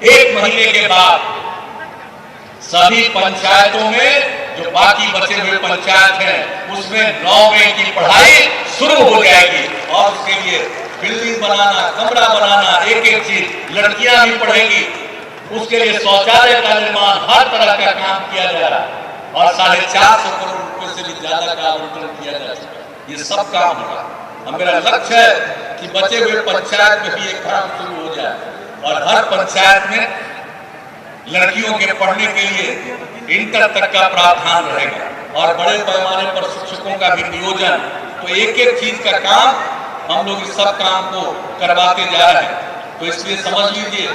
1 महीने के बाद सभी पंचायतों में जो बाकी बचे हुए पंचायत हैं, उसमें 9वीं की पढ़ाई शुरू हो जाएगी। और उसके लिए बिल्डिंग बनाना, कमरा बनाना, एक एक चीज, लड़कियां भी पढ़ेंगी, उसके लिए शौचालय का निर्माण, हर तरह का काम किया जा रहा है, और 450 करोड़ रुपए से भी ज्यादा का आवंटन किया जा चुका है। ये सब काम होगा। मेरा लक्ष्य है कि बचे हुए पंचायत में भी एक काम शुरू हो जाए, और हर पंचायत में लड़कियों के पढ़ने के लिए इंटर तक का प्रावधान रहेगा, और बड़े पैमाने पर शिक्षकों का भी नियोजन। तो एक एक चीज का काम हम लोग इस सब काम को करवाते जा रहे हैं। तो इसलिए समझ लीजिए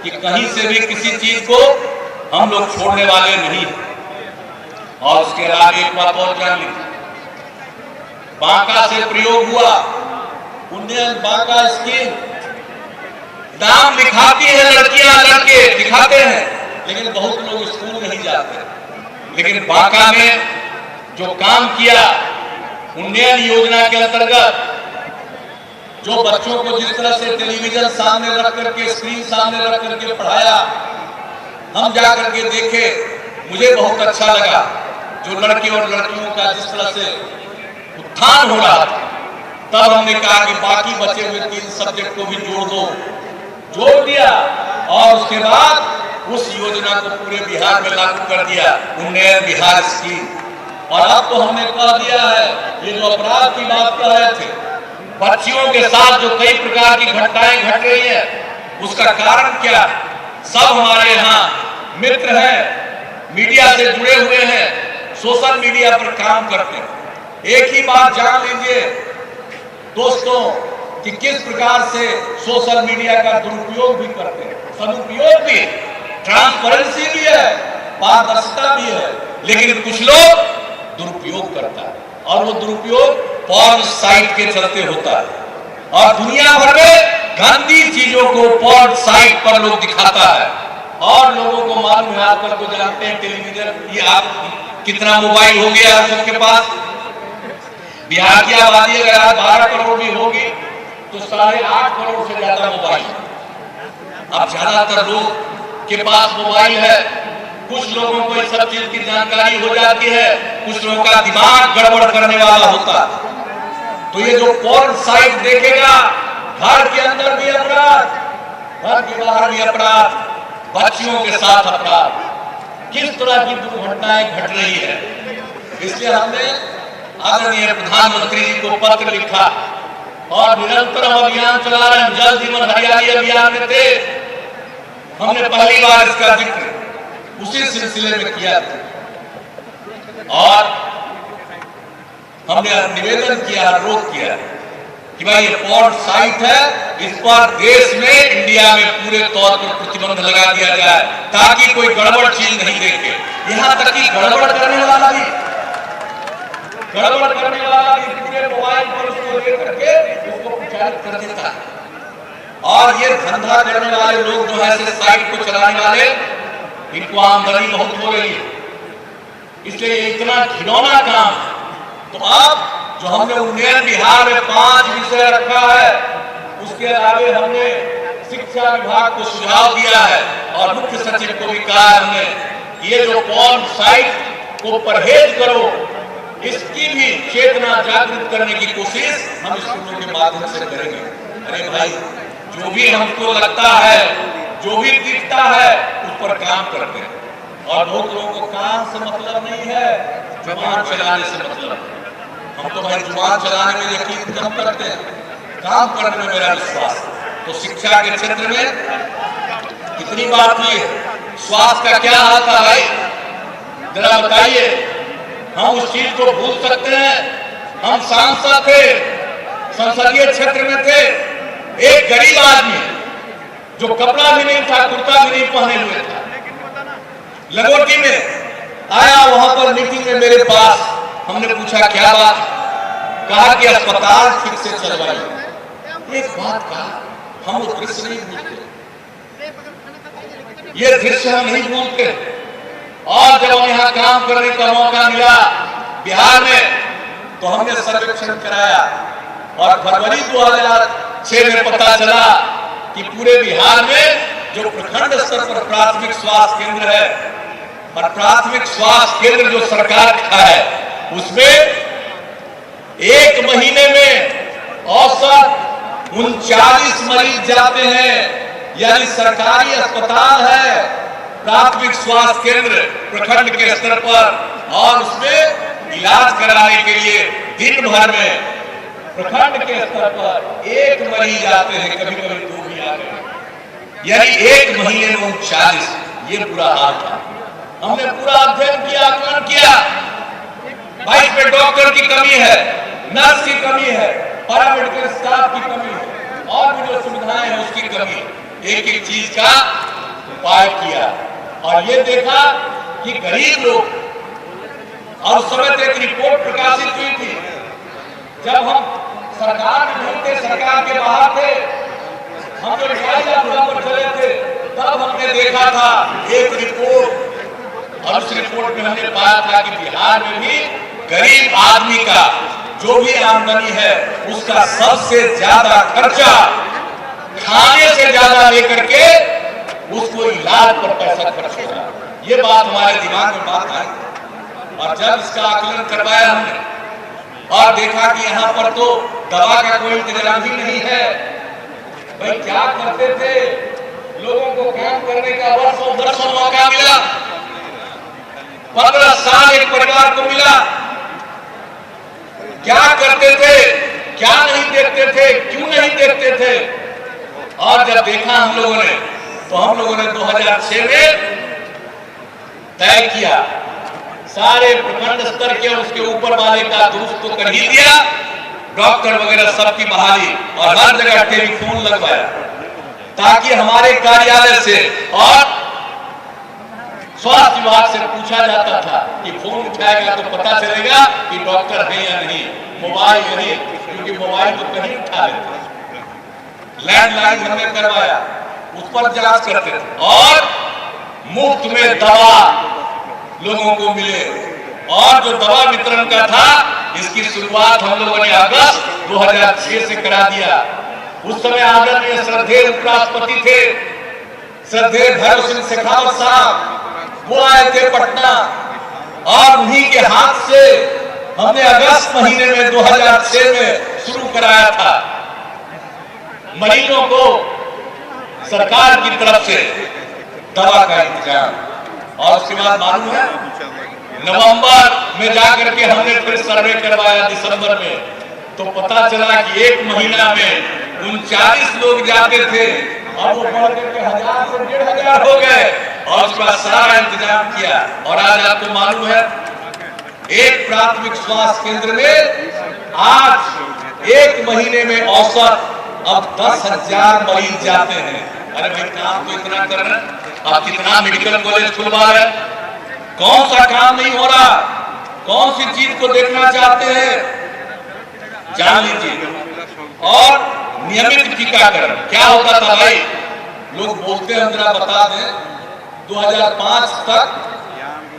कि कहीं से भी किसी चीज को हम लोग छोड़ने वाले नहीं। और उसके अलावा एक बात और जान लीजिए, बांका से प्रयोग हुआ उन्नयन बांका स्कीम, नाम लिखाती है लड़कियां, लड़के दिखाते हैं, लेकिन बहुत लोग स्कूल नहीं जाते। लेकिन बांका में जो काम किया उन्नयन योजना के अंतर्गत, जो बच्चों को जिस तरह से टेलीविजन सामने रख करके, स्क्रीन सामने रख करके पढ़ाया, हम जा करके देखे, मुझे बहुत अच्छा लगा। जो लड़के और लड़कियों का जिस तरह से उत्थान हो रहा था, तब हमने कहा कि बाकी बचे हुए 3 सब्जेक्ट को भी जोड़ दो, जोड़ दिया, और उसके बाद उस योजना को पूरे बिहार में लागू कर दिया, उन्नयन बिहार स्कीम। और अब तो हमने कह दिया है, ये जो अपराध की बात कर रहे थे, बच्चियों के साथ जो कई प्रकार की घटनाएं घट रही है, उसका कारण क्या है? सब हमारे यहाँ मित्र हैं, मीडिया से जुड़े हुए हैं, सोशल मीडिया पर काम करते हैं। एक ही बात जान लीजिए दोस्तों कि किस प्रकार से सोशल मीडिया का दुरुपयोग भी करते हैं, सदुपयोग भी, ट्रांसपेरेंसी भी है, पारदर्शिता भी है, लेकिन कुछ लोग दुरुपयोग करता है, और वो दुरुपयोग पॉर्न साइट के चलते होता है। और दुनिया भर में गंदी चीजों को पॉर्न साइट पर लोग दिखाता है, और लोगों को मालूम है, आजकल को जानते हैं टेलीविजन, ये आप कितना मोबाइल हो गया आप सबके पास। बिहार की आबादी अगर आज 12 करोड़ भी होगी तो 8.5 करोड़ से ज्यादा मोबाइल। अब ज्यादातर लोग के पास मोबाइल है, कुछ लोगों को इस सब चीज की जानकारी हो जाती है, कुछ लोगों का दिमाग गड़बड़ करने वाला होता है। तो ये जो पॉर्न साइट देखेगा, घर के अंदर भी अपराध, घर के बाहर भी अपराध, बच्चियों के साथ अपराध, किस तरह की दुर्घटनाएं घट रही है। इसलिए हमने आदरणीय प्रधानमंत्री जी को पत्र लिखा और निरंतर हम अभियान चला रहे हैं। जल जीवन हरियाली अभियान में थे, हमने पहली बार इसका जिक्र उसी सिलसिले में किया था और हमने निवेदन किया, अनुरोध किया कि भाई ये पोर्ट साइट है, इस पर देश में, इंडिया में पूरे तौर पर प्रतिबंध लगा दिया जाए ताकि कोई गड़बड़ चीज नहीं देखे। यहां तक कि गड़बड़ करने वाला भी पूरे मोबाइल पर उसको ले करके उसको प्रचारित कर देता है। और ये धंधा करने वाले लोग जो है साइट को चलाने वाले, इनको आमदनी बहुत हो रही है, इसलिए इतना घिनौना काम। तो अब जो हमने उन्नयन बिहार में 5 विषय रखा है, उसके अलावे हमने शिक्षा विभाग को सुझाव दिया है और मुख्य सचिव को भी कहा है हमने, ये जो पोर्न साइट को परहेज करो, इसकी भी चेतना जागृत करने की कोशिश हम स्कूलों के माध्यम से करेंगे। अरे भाई, जो भी हमको लगता है, जो भी दिखता है, उस पर काम करते हैं। और बहुत लोगों को काम से मतलब नहीं है, जुबान चलाने से मतलब है। हम तो भाई जुबान चलाने में यकीन कम करते हैं, काम करने में मेरा विश्वास। तो शिक्षा के क्षेत्र में कितनी बात हुई है, स्वास्थ्य का क्या हाल था भाई, जरा बताइए। हम उस चीज को भूल सकते हैं? हम सांसद थे, संसदीय क्षेत्र में थे, एक गरीब आदमी जो कपड़ा भी नहीं था, कुर्ता भी नहीं पहने हुए था, लगोटी में आया वहां पर मीटिंग में मेरे पास। हमने पूछा क्या बात, कहा कि अस्पताल ठीक से चलवाइए। एक बात कहा, हम वो दृश्य नहीं भूलते, ये दृश्य हम नहीं भूलते। और जब हम यहाँ काम करने का मौका मिला बिहार में, तो हमने सर्वेक्षण कराया और फरवरी 2006 में पता चला कि पूरे बिहार में जो प्रखंड स्तर पर प्राथमिक स्वास्थ्य केंद्र है और प्राथमिक स्वास्थ्य केंद्र जो सरकार का है, उसमें एक महीने में औसत 39 मरीज जाते हैं। यानी सरकारी अस्पताल है, प्राथमिक स्वास्थ्य केंद्र प्रखंड के स्तर पर, और उसमें इलाज कराने के लिए दिन भर में प्रखंड के स्तर पर एक मरीज आते हैं, कभी कभी 2 भी आते हैं। यानी एक महीने में 39, ये बुरा हाल था। हमने पूरा अध्ययन किया, आकलन किया, भाई इसमें डॉक्टर की कमी है, नर्स की कमी है, पैरामेडिकल स्टाफ की कमी है, और भी जो सुविधाएं हैं उसकी कमी। एक एक चीज का उपाय किया और ये देखा कि गरीब लोग, और उस समय एक रिपोर्ट प्रकाशित हुई थी, जब हम सरकार में नहीं थे, सरकार के बाहर थे, हम जब यात्रा पर चले थे, तब हमने देखा था एक रिपोर्ट, और उस रिपोर्ट में हमने पाया था कि बिहार में भी गरीब आदमी का जो भी आमदनी है, उसका सबसे ज्यादा खर्चा खाने से ज्यादा लेकर के उसको इलाज पर पैसा खर्च होगा। ये बात हमारे दिमाग में बात आई और जब इसका आकलन करवाया हमने और देखा कि यहाँ पर तो दवा का कोई इंतजाम ही नहीं है। भाई क्या करते थे, लोगों को काम करने का वर्षों मौका मिला, 15 साल एक परिवार को मिला। क्या करते थे, क्या नहीं देखते थे, क्यों नहीं देखते थे? और जब देखा हम लोगों ने, तो हम लोगों ने 2006 में तय किया, सारे प्रखंड स्तर के उसके ऊपर वाले का दुरुस्त तो कर ही दिया, डॉक्टर वगैरह सबकी बहाली, और हर जगह टेलीफोन लगवाया ताकि हमारे कार्यालय से और स्वास्थ्य विभाग से पूछा जाता था कि फोन उठाएगा तो पता चलेगा कि डॉक्टर है या नहीं, मोबाइल नहीं, क्योंकि मोबाइल तो कहीं उठा लेते। लैंडलाइन हमने करवाया, उस पर जांच करते थे और मुफ्त में दवा लोगों को मिले। और जो दवा वितरण का था, इसकी शुरुआत हम लोगों ने अगस्त 2006 से करा दिया। उस समय आदरणीय श्रद्धेय उपराष्ट्रपति थे, श्रद्धेय भैरव सिंह शेखावत साहब, वो आए थे पटना, और उन्हीं के हाथ से हमने अगस्त महीने में 2006 में शुरू कराया था। मरीजों को सरकार की तरफ से दवा का इंतजाम, और उसके बाद मालूम है नवंबर में जाकर के हमने फिर सर्वे करवाया, दिसंबर में तो पता चला कि एक महीना में 39 लोग जाते थे, अब वो बढ़ करके 1000 से 1500 हो गए और उसका सारा इंतजाम किया। और आज आपको मालूम है एक प्राथमिक स्वास्थ्य केंद्र में आज एक महीने में औसत अब 10,000 मरीज जाते हैं। अरे भाई काम तो इतना कर रहे हैं, आप कितना मेडिकल कॉलेज खुलवा रहे हैं, कौन सा काम नहीं हो रहा, कौन सी चीज को देखना चाहते हैं, जान लीजिए। और नियमित टीकाकरण क्या होता था भाई, लोग बोलते हैं जरा बता दें, 2005 तक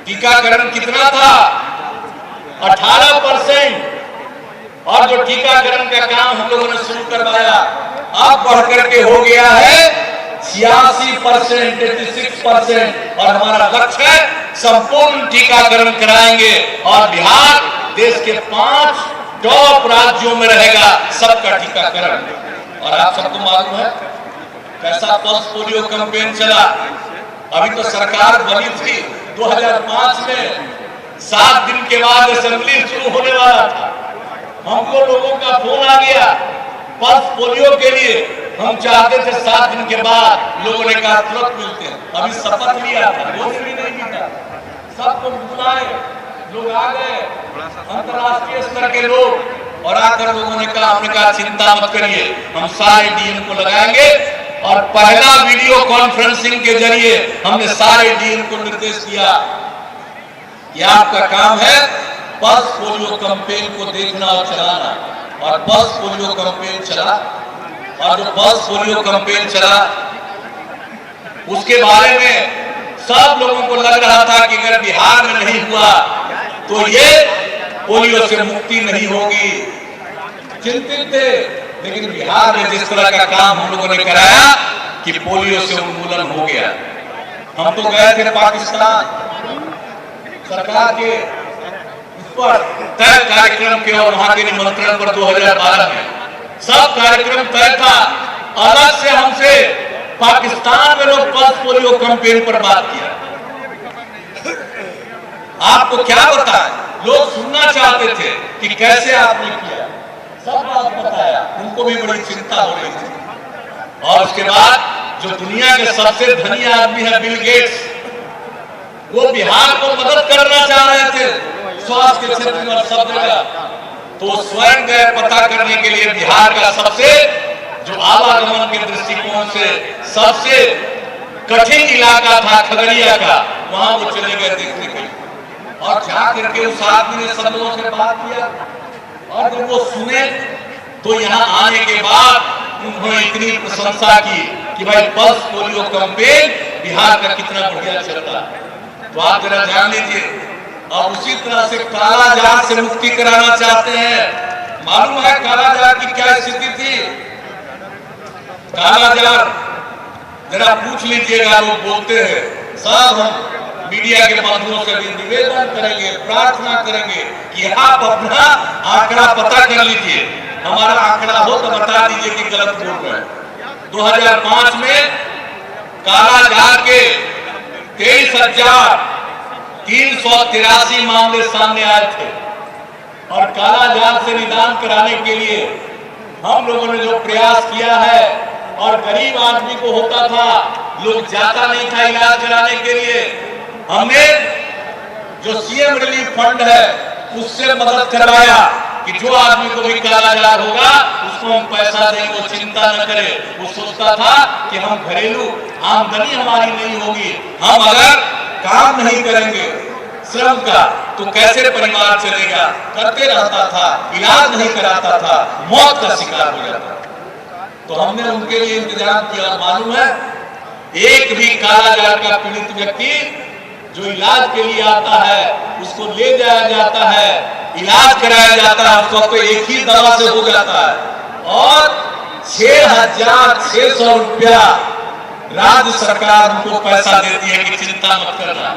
टीकाकरण कितना था, 18%। और जो टीकाकरण का काम हम लोगों ने शुरू करवाया अब बढ़कर के हो गया है 86%, 86%। और हमारा लक्ष्य है संपूर्ण टीकाकरण कराएंगे और बिहार देश के 5 टॉप राज्यों में रहेगा सबका टीकाकरण। और आप सबको मालूम है कैसा पल्स पोलियो कैंपेन चला। अभी तो सरकार बनी थी 2005 में, 7 दिन के बाद असेंबली शुरू होने वाला था, हमको लोगों का फोन आ गया पल्स पोलियो के लिए। हम चाहते थे 7 दिन के बाद, लोगों ने कहा तुरंत मिलते हैं। अभी शपथ लिया था, वो भी नहीं मिला, सबको बुलाए, लोग आ गए अंतर्राष्ट्रीय स्तर के लोग, और आकर लोगों ने कहा, हमने कहा चिंता मत करिए, हम सारे डीएम को लगाएंगे। और पहला वीडियो कॉन्फ्रेंसिंग के जरिए हमने सारे डीएम को निर्देश दिया कि आपका काम है पल्स पोलियो कैंपेन को देखना और चलाना। और पल्स पोलियो कैंपेन चला, और जो पल्स पोलियो कैंपेन चला उसके बारे में सब लोगों को लग रहा था कि अगर बिहार में नहीं हुआ तो ये पोलियो से मुक्ति नहीं होगी, चिंतित थे। लेकिन बिहार में जिस तरह का काम हम लोगों ने कराया कि पोलियो से उन्मूलन हो गया। हम तो गए थे पाकिस्तान, सरकार के इस पर तय कार्यक्रम के और वहां के निमंत्रण पर 2012 में सब कार्यक्रम तय था। अलग से हमसे पाकिस्तान में लोग पल्स पोलियो कैंपेन पर बात किया। आपको क्या बताएं, लोग सुनना चाहते थे कि कैसे आपने किया, सब बात बताया, उनको भी बड़ी चिंता हो रही थी। और उसके बाद जो दुनिया के सबसे धनी आदमी है बिल गेट्स, वो बिहार को मदद करना चाह रहे थे स्वास्थ्य के क्षेत्र में सब जगह, तो स्वयं गए पता करने के लिए बिहार का सबसे जो आवागमन के दृष्टिकोण से सबसे कठिन इलाका था खगड़िया का, वहां वो चले गए देखने के लिए। और जाकर के उस आदमी ने सब लोगों से बात किया, और जब वो सुने तो यहाँ आने के बाद उन्होंने इतनी प्रशंसा की कि भाई पल्स पोलियो कैंपेन बिहार का कितना बढ़िया चल रहा है। तो आप जरा ध्यान लीजिए। और उसी तरह से कालाजार से मुक्ति कराना चाहते हैं। मालूम है कालाजार की क्या स्थिति थी? कालाजार जरा पूछ लीजिएगा, लोग बोलते हैं सब हम मीडिया के माध्यमों से भी निवेदन करेंगे, प्रार्थना करेंगे कि आप अपना आंकड़ा पता कर लीजिए, हमारा आंकड़ा हो तो बता दीजिए कि गलत बोल रहे हैं। 2005 में कालाजार के 23,383 मामले सामने आए थे। और कालाजार से निदान कराने के लिए हम लोगों ने जो प्रयास किया है, और गरीब आदमी को होता था, लोग जाता नहीं था इलाज कराने के लिए, हमने जो सीएम रिलीफ फंड है उससे मदद करवाया कि जो आदमी को भी कालाजार होगा उसको हम पैसा देंगे, वो चिंता न करे। वो सोचता था कि हम घरेलू आमदनी हमारी नहीं होगी, हम अगर काम नहीं करेंगे श्रम का तो कैसे परिवार चलेगा, करते रहता था, इलाज नहीं कराता था, मौत का शिकार हो जाता। तो हमने उनके लिए इंतजाम किया। मालूम है एक भी कालाजार का पीड़ित व्यक्ति जो इलाज के लिए आता है उसको ले जाया जाता है, इलाज कराया जाता है, उसको तो एक ही दवा से हो जाता है। और 6,600 रुपया राज्य सरकार उनको पैसा देती है कि चिंता मत करना,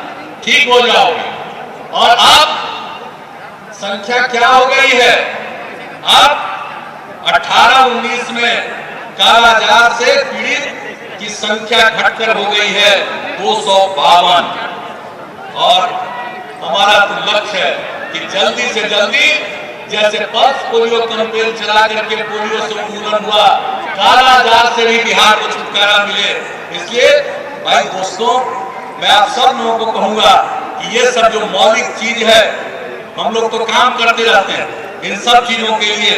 ठीक हो जाओगे। और अब संख्या क्या हो गई है? अब 18-19 में कालाजार से पीड़ित की संख्या घटकर हो गई है 252। और हमारा तो लक्ष्य है कि जल्दी से जल्दी जैसे पल्स पोलियो कैंपेन चला करके पोलियो से उन्मूलन हुआ, कालाजार से भी बिहार को छुटकारा मिले। इसलिए भाई दोस्तों, मैं आप सब लोगों को कहूंगा कि ये सब जो मौलिक चीज है, हम लोग तो काम करते रहते हैं, इन सब चीजों के लिए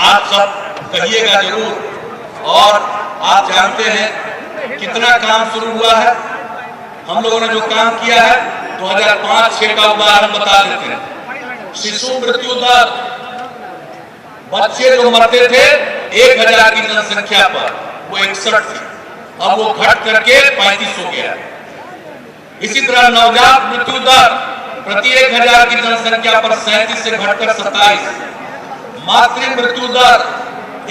आप सब कहिएगा जरूर। और आप जानते हैं कितना काम शुरू हुआ है। हम लोगों ने जो काम किया है 2005-6 का उदाहरण बता देते हैं। शिशु मृत्यु दर, बच्चे जो मरते थे 1000 की जनसंख्या पर, वो 61 थी, अब वो घट करके 35 हो गया। इसी तरह नवजात मृत्यु दर प्रति 1000 की जनसंख्या पर 37 से घटकर 27। मातृ मृत्यु दर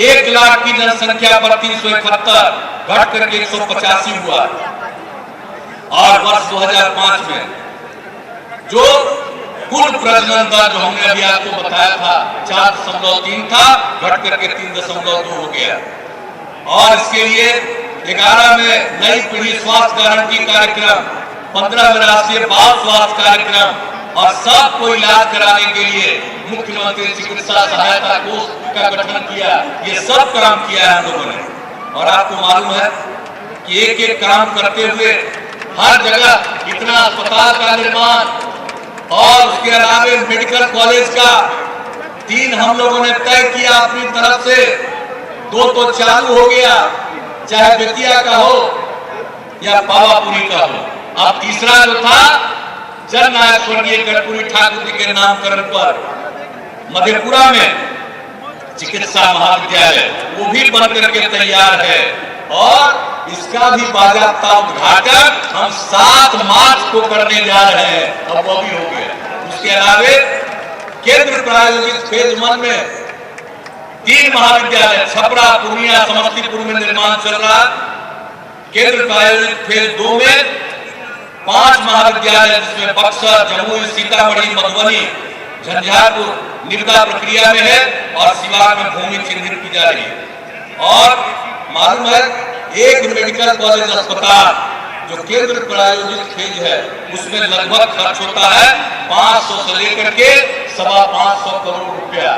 1 लाख की जनसंख्या पर 371 घट करके 185 हुआ। और वर्ष 2005 में जो कुल प्रजनन दर जो हमने अभी आपको बताया था 4.3 था, घट करके 3.2 हो गया। और इसके लिए 11 में नई पीढ़ी स्वास्थ्य गारंटी कार्यक्रम, 15 में राष्ट्रीय बाल स्वास्थ्य कार्यक्रम और सबको इलाज कराने के लिए मुख्यमंत्री चिकित्सा सहायता कोष का गठन किया। ये सब काम किया है हम लोगों ने। और आपको मालूम है कि एक एक काम करते हुए हर जगह इतना अस्पताल का निर्माण और उसके अलावा मेडिकल कॉलेज का 3 हम लोगों ने तय किया अपनी तरफ से, 2 तो चालू हो गया, चाहे बेतिया का हो या पावापुरी का हो। अब तीसरा जो था जननायक स्वर्गीय कर्पूरी ठाकुर जी के नामकरण पर मधेपुरा में चिकित्सा महाविद्यालय, वो भी बन करके तैयार है। और इसका भी बाकायदा उद्घाटन हम 7 मार्च को करने जा रहे हैं, अब वो भी हो गया। उसके अलावा केंद्र प्रायोजित फेज 1 में 3 महाविद्यालय, छपरा, पूर्णिया, समस्तीपुर में निर्माण चल रहा। केंद्र प्रायोजित फेज 2 में 5 महाविद्यालय, जिसमें बक्सर, जमुई, सीतामढ़ी, मधुबनी, झंझारपुर निविदा प्रक्रिया में है और सिवान में भूमि चिन्हित की जा रही है। और मालूम है एक मेडिकल कॉलेज अस्पताल जो केंद्र प्रायोजित फेज है, उसमें लगभग खर्च होता है 500 से लेकर के 525 करोड़ रुपया।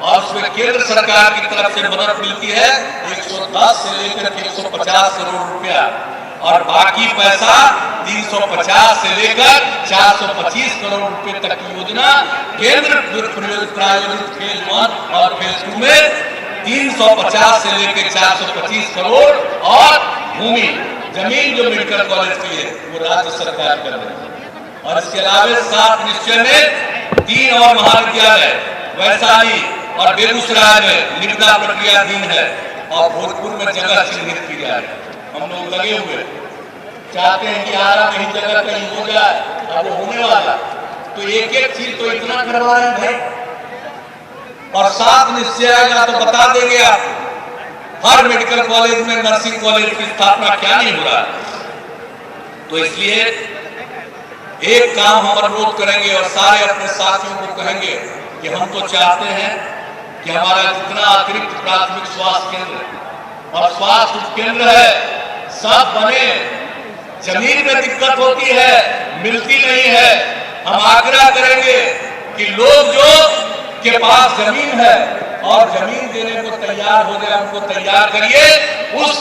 और उसमें केंद्र सरकार की तरफ से मदद मिलती है 110 से लेकर के 150 करोड़ रुपया। और बाकी पैसा 350 से लेकर 425 करोड़ रुपए तक की योजना केंद्र प्रायोजित फेज 1 और फेज 2 में 350 से लेकर 425 करोड़। और भूमि जमीन जो मेडिकल कॉलेज की है वो राज्य सरकार कर रही है। और इसके अलावा 7 निश्चय में 3 और महाविद्यालय वैशाली और बेगूसराय में निविदा प्रक्रियाधीन है और भोजपुर में जगह चिन्हित की जा रही है। हम लोग लगे हुए चाहते हैं कि आरा में ही जगह कहीं हो जाए, अब वो होने वाला। तो एक एक चीज तो इतना करवा रहे हैं भाई। और 7 निश्चय आएगा तो बता देंगे आप, हर मेडिकल कॉलेज में नर्सिंग कॉलेज की स्थापना क्या नहीं हो रहा। तो इसलिए एक काम हम अनुरोध करेंगे और सारे अपने साथियों को कहेंगे कि हम तो चाहते हैं कि हमारा जितना अतिरिक्त प्राथमिक स्वास्थ्य केंद्र और स्वास्थ्य उपकेंद्र है सब बने। जमीन में दिक्कत होती है, मिलती नहीं है। हम आग्रह करेंगे कि लोग जो के पास जमीन है और जमीन देने को तैयार हो जाए, उनको तैयार करिए। उस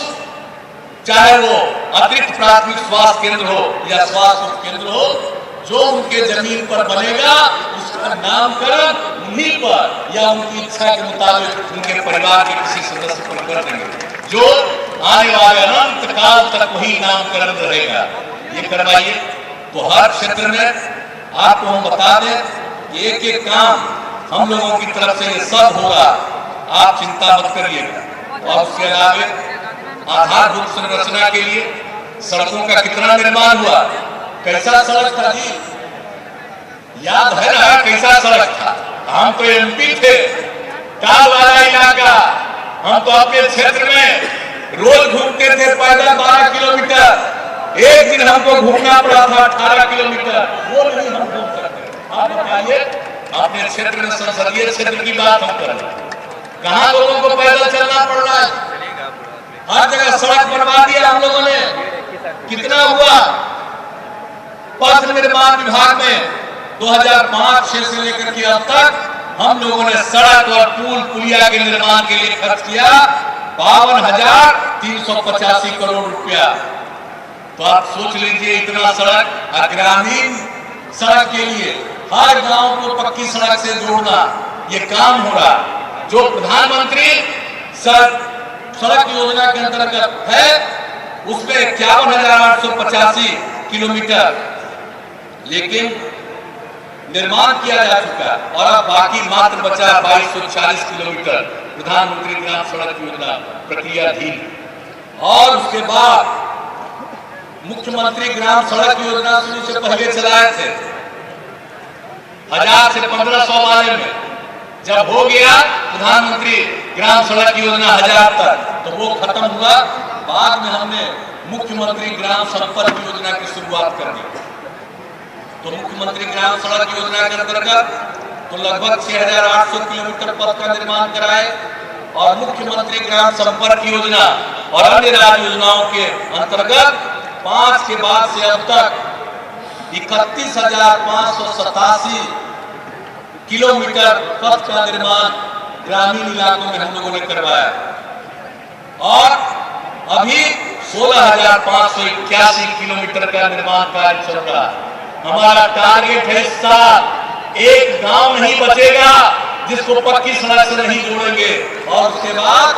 चाहे वो अतिरिक्त प्राथमिक स्वास्थ्य केंद्र हो या स्वास्थ्य उपकेंद्र हो, जो उनके जमीन पर बनेगा उसका नामकरण उन्हीं पर या उनकी इच्छा के मुताबिक उनके परिवार के किसी सदस्य पर कर देंगे, जो आने वाले अनंत काल तक वही नामकरण रहेगा। ये करवाइए। तो हर क्षेत्र में आपको हम बता दें कि एक एक काम हम लोगों की तरफ से ये सब होगा, आप चिंता मत करिएगा। और उसके अलावा आधारभूत संरचना के लिए सड़कों का कितना निर्माण हुआ, कैसा सड़क था जी, याद है ना कैसा सड़क था। हम तो एमपी थे, टाल वाला इलाका, हम तो अपने क्षेत्र में रोज घूमते थे पैदल 12 किलोमीटर। एक दिन हमको घूमना पड़ा था 18 किलोमीटर, वो नहीं हम घूम सकते। आप बताइए, अपने क्षेत्र में संसदीय क्षेत्र की बात हम कर रहे हैं, कहाँ लोगों को पैदल चलना पड़ रहा है। हर जगह सड़क बनवा दिया हम लोगों ने। कितना हुआ पथ निर्माण विभाग में 2005-6 से लेकर के अब तक हम लोगों ने सड़क और पुल पुलिया के निर्माण के लिए खर्च किया 52,385 करोड़ रुपया। तो आप सोच लीजिए, इतना सड़क, ग्रामीण सड़क के लिए हर गांव को पक्की सड़क से जोड़ना, ये काम हो रहा। जो प्रधानमंत्री सड़क योजना के अंतर्गत है उसमें 51,885 किलोमीटर लेकिन निर्माण किया जा चुका और अब बाकी मात्र बचा 2240 किलोमीटर प्रधानमंत्री ग्राम सड़क योजना प्रक्रियाधीन। और उसके बाद मुख्यमंत्री ग्राम सड़क योजना शुरू से पहले चलाए थे 1000 से 1500 वाले में, जब हो गया प्रधानमंत्री ग्राम सड़क योजना 1000 तक तो वो खत्म हुआ। बाद में हमने मुख्यमंत्री ग्राम संपर्क योजना की शुरुआत कर दी। तो मुख्यमंत्री ग्राम सड़क योजना के अंतर्गत तो लगभग 6800 किलोमीटर पथ का निर्माण कराए और मुख्यमंत्री ग्राम संपर्क योजना और अन्य राज्य योजनाओं के अंतर्गत 5 के बाद से अब तक 31,587 किलोमीटर पथ का निर्माण ग्रामीण इलाकों में हम लोगों ने करवाया और अभी 16,581 किलोमीटर का निर्माण कार्य चल रहा है। हमारा टारगेट है इस साल एक गांव नहीं बचेगा जिसको पक्की सड़क से नहीं जोड़ेंगे और उसके बाद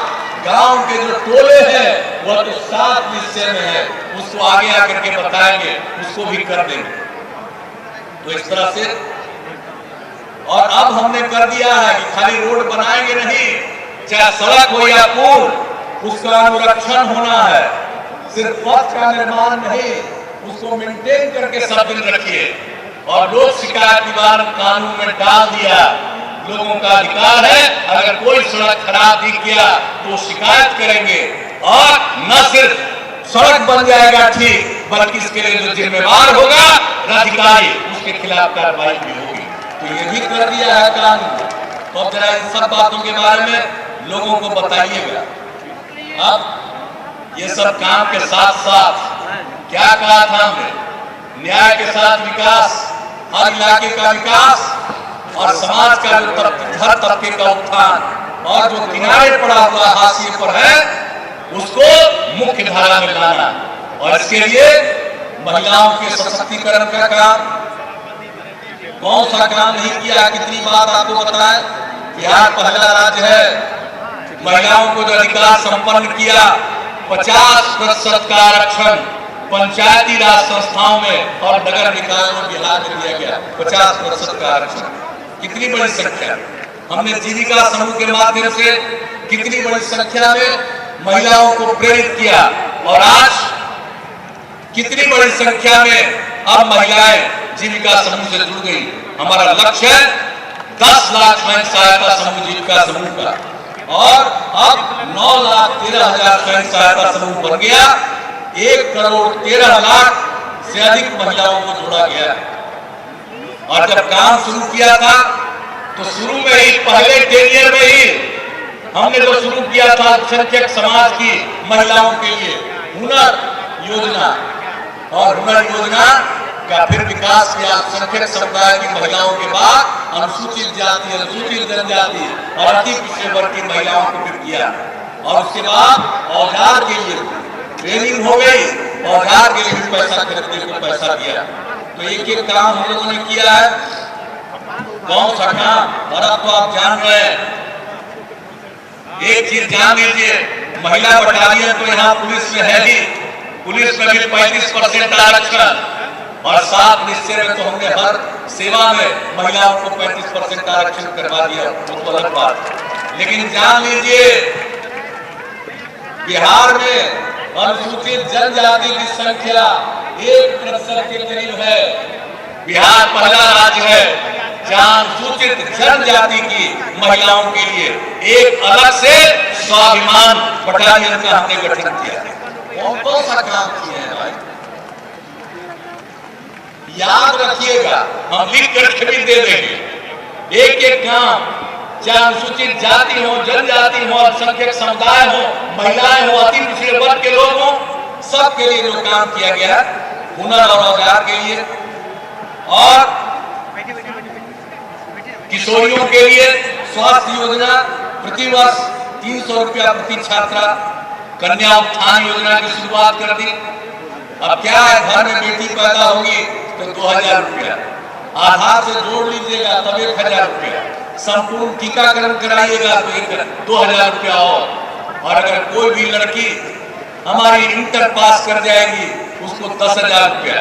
गांव के जो टोले हैं वह तो 7 हिस्से में है, उसको आगे आकर के बताएंगे, उसको भी कर देंगे। तो इस तरह से और अब हमने कर दिया है कि खाली रोड बनाएंगे नहीं, चाहे सड़क हो या पुल, उसका अनुरक्षण होना है। सिर्फ पथ का निर्माण नहीं, उसको मेंटेन करके सब दिन रखिए। और लोक शिकायत निवारण कानून में डाल दिया, लोगों का अधिकार है अगर कोई सड़क खराब भी किया तो शिकायत करेंगे और न सिर्फ सड़क बन जाएगा ठीक, बल्कि इसके लिए जो जिम्मेवार होगा अधिकारी उसके खिलाफ कार्रवाई भी होगी। तो ये भी कर दिया है कानून। तो जरा इन सब बातों के बारे में लोगों को बताइएगा। अब ये सब काम के साथ साथ क्या कहा था हमने, न्याय के साथ विकास, हर इलाके का विकास और समाज का जो हर तबके का उत्थान और जो किनारे पड़ा हुआ हाशिए पर है उसको मुख्य धारा में लाना। और इसके लिए महिलाओं के सशक्तिकरण का काम, कौन सा काम नहीं किया, कितनी बात आपको बताएं। बिहार पहला राज्य है महिलाओं को जो अधिकार संपन्न किया, 50% का आरक्षण पंचायती राज संस्थाओं में और नगर निकायों में बिहार में दिया गया। 50% का आरक्षण, कितनी बड़ी संख्या। हमने जीविका समूह के माध्यम से कितनी बड़ी संख्या में महिलाओं को प्रेरित किया और आज कितनी बड़ी संख्या में अब महिलाएं जीविका समूह से जुड़ गई। हमारा लक्ष्य है 10 लाख स्वयं सहायता समूह जीविका समूह का और अब 9,13,000 स्वयं सहायता समूह बन गया। 1,13,00,000 से अधिक महिलाओं को जोड़ा गया। और जब काम शुरू किया था तो शुरू में ही पहले टेनियर में ही हमने जो शुरू किया था अल्पसंख्यक समाज की महिलाओं के लिए हुनर योजना, और हुनर योजना का फिर विकास किया अल्पसंख्यक समुदाय की महिलाओं के बाद अनुसूचित जाति, अनुसूचित जनजाति और अति पिछड़े वर्ग की महिलाओं को फिर किया। और उसके बाद औजार के लिए ट्रेनिंग हो गई, औजार के लिए भी पैसा खरीदने को पैसा दिया। तो एक एक काम हम लोगों ने किया है। कौन सा काम, और अब तो आप जान रहे हैं। एक चीज जान लीजिए, महिला बटालियन तो यहाँ पुलिस में है ही, पुलिस में भी 35% आरक्षण और 7 निश्चय में तो हमने हर सेवा में महिलाओं को 35% आरक्षण करवा दिया, वो तो अलग बात। लेकिन जान लीजिए बिहार में अनुसूचित जनजाति की संख्या 1% के करीब है। बिहार पहला राज्य है जहां अनुसूचित जनजाति की महिलाओं के लिए एक अलग से स्वाभिमान बटालियन का हमने गठन किया। कौन सा काम किए हैं भाई, याद रखिएगा, हम लिख करके भी दे देंगे। एक एक काम, चाहे अनुसूचित जाति हो, जनजाति हो, अल्पसंख्यक समुदाय हो, महिलाएं हो, अति पिछड़े वर्ग के लोग हो, सबके लिए जो काम किया गया हुनर और औजार के लिए। और किशोरियों के लिए स्वास्थ्य योजना प्रति वर्ष 300 रुपया प्रति छात्रा, कन्या उत्थान योजना की शुरुआत कर दी। अब क्या है, घर में बेटी पैदा होगी तो 2000 रुपया, आधार से जोड़ लीजिएगा तब 1000 रुपया, संपूर्ण टीकाकरण कराइएगा तो 2000 रुपया और अगर कोई भी लड़की हमारी इंटर पास कर जाएगी उसको 10,000 रुपया,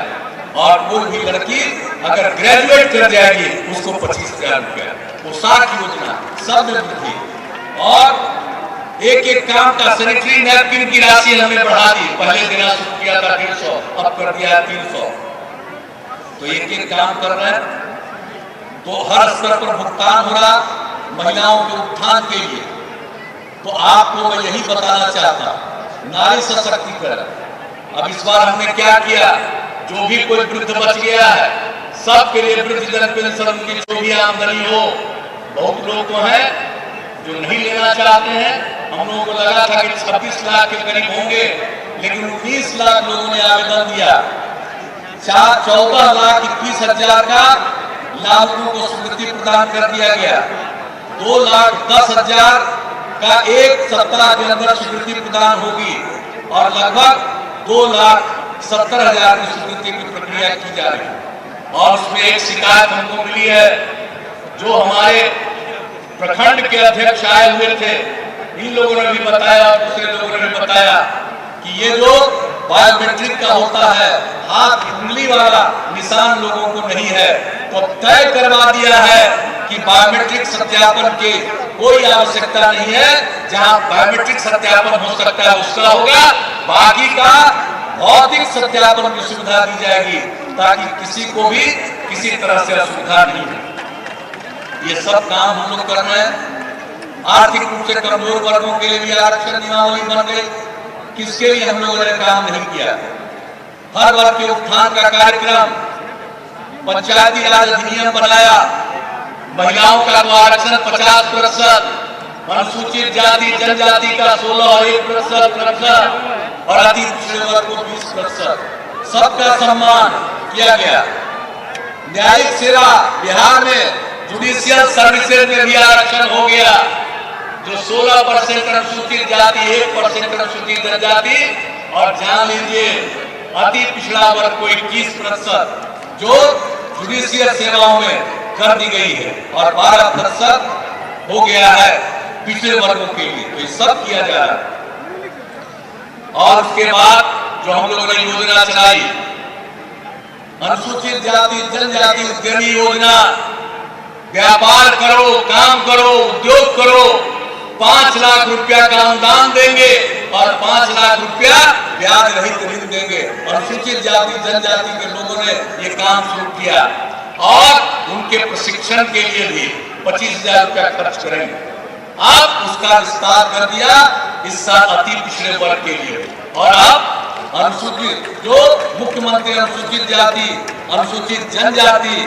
और कोई भी लड़की अगर ग्रेजुएट कर जाएगी उसको 25,000 रुपया। पोशाक योजना सब में वृद्धि, और एक एक काम का सैनिटरी नैपकिन की राशि हमने बढ़ा दी। पहले देना शुरू किया था 150, अब कर दिया 300। तो एक एक काम कर रहे हैं, तो हर स्तर पर भुगतान हो रहा महिलाओं के उत्थान के लिए। तो आपको मैं यही बताना चाहता, नारी सशक्तिकरण। अब इस बार हमने क्या किया, जो भी कोई वृद्ध बच गया है सबके लिए वृद्धजन पेंशन, उनकी जो भी आमदनी हो। बहुत लोग तो हैं जो नहीं लेना चाहते हैं, हम लोगों को लगा था कि 26 लाख के करीब होंगे, लेकिन 19 लाख लोगों ने आवेदन दिया। 14,21,000 का लाभुकों को स्वीकृति प्रदान कर दिया गया। 2,10,000 का एक सप्ताह के अंदर स्वीकृति प्रदान होगी, और लगभग 2,70,000 की स्वीकृति की प्रक्रिया की जा रही है। और उसमें एक शिकायत हमको मिली है, जो हमारे प्रखंड के अध्यक्ष आए हुए थे, इन लोगों ने भी बताया और दूसरे लोगों ने भी बताया कि ये जो बायोमेट्रिक का होता है, हाथ उंगली वाला निशान लोगों को नहीं है, तो तय करवा दिया है कि बायोमेट्रिक सत्यापन की कोई आवश्यकता नहीं है। जहां बायोमेट्रिक सत्यापन हो सकता है उसका होगा, बाकी का भौतिक सत्यापन की सुविधा दी जाएगी, ताकि किसी को भी किसी तरह से असुविधा नहीं हो। ये सब काम हम लोग कर रहे हैं। आर्थिक रूप से कमजोर वर्गों के लिए भी आरक्षण नियमावली बन गई, किसके लिए हम लोगों ने काम नहीं किया। हर वर्ग के उत्थान का कार्यक्रम, पंचायती राज अधिनियम बनाया, महिलाओं का तो आरक्षण 50%, अनुसूचित जाति जनजाति का 16.1% और अति पिछड़े वर्ग को 20%, सबका सम्मान किया गया। न्यायिक सेवा बिहार में जुडिशियल सर्विसेज में भी आरक्षण हो गया, जो 16% अनुसूचित जाति, 1% अनुसूचित जनजाति, और जान लीजिए अति पिछड़ा वर्ग को 21% जो जुडिशियल सेवाओं में कर दी गई है, और 12% हो गया है पिछड़े वर्गों के लिए। तो ये सब किया जा रहा है। और उसके बाद जो हम लोगों ने योजना चलाई, अनुसूचित जाति जनजाति उद्यमी योजना, व्यापार करो, काम करो, उद्योग करो, 5 लाख रुपया का अनुदान देंगे और 5 लाख रुपया ब्याज रहित ऋण देंगे। अनुसूचित जाति जनजाति के लोगों ने ये काम शुरू किया, और उनके प्रशिक्षण के लिए भी 25,000 रुपया खर्च करेंगे। अब उसका विस्तार कर दिया इस साल अति पिछड़े वर्ग के लिए, और अब अनुसूचित जो मुख्यमंत्री अनुसूचित जाति अनुसूचित जनजाति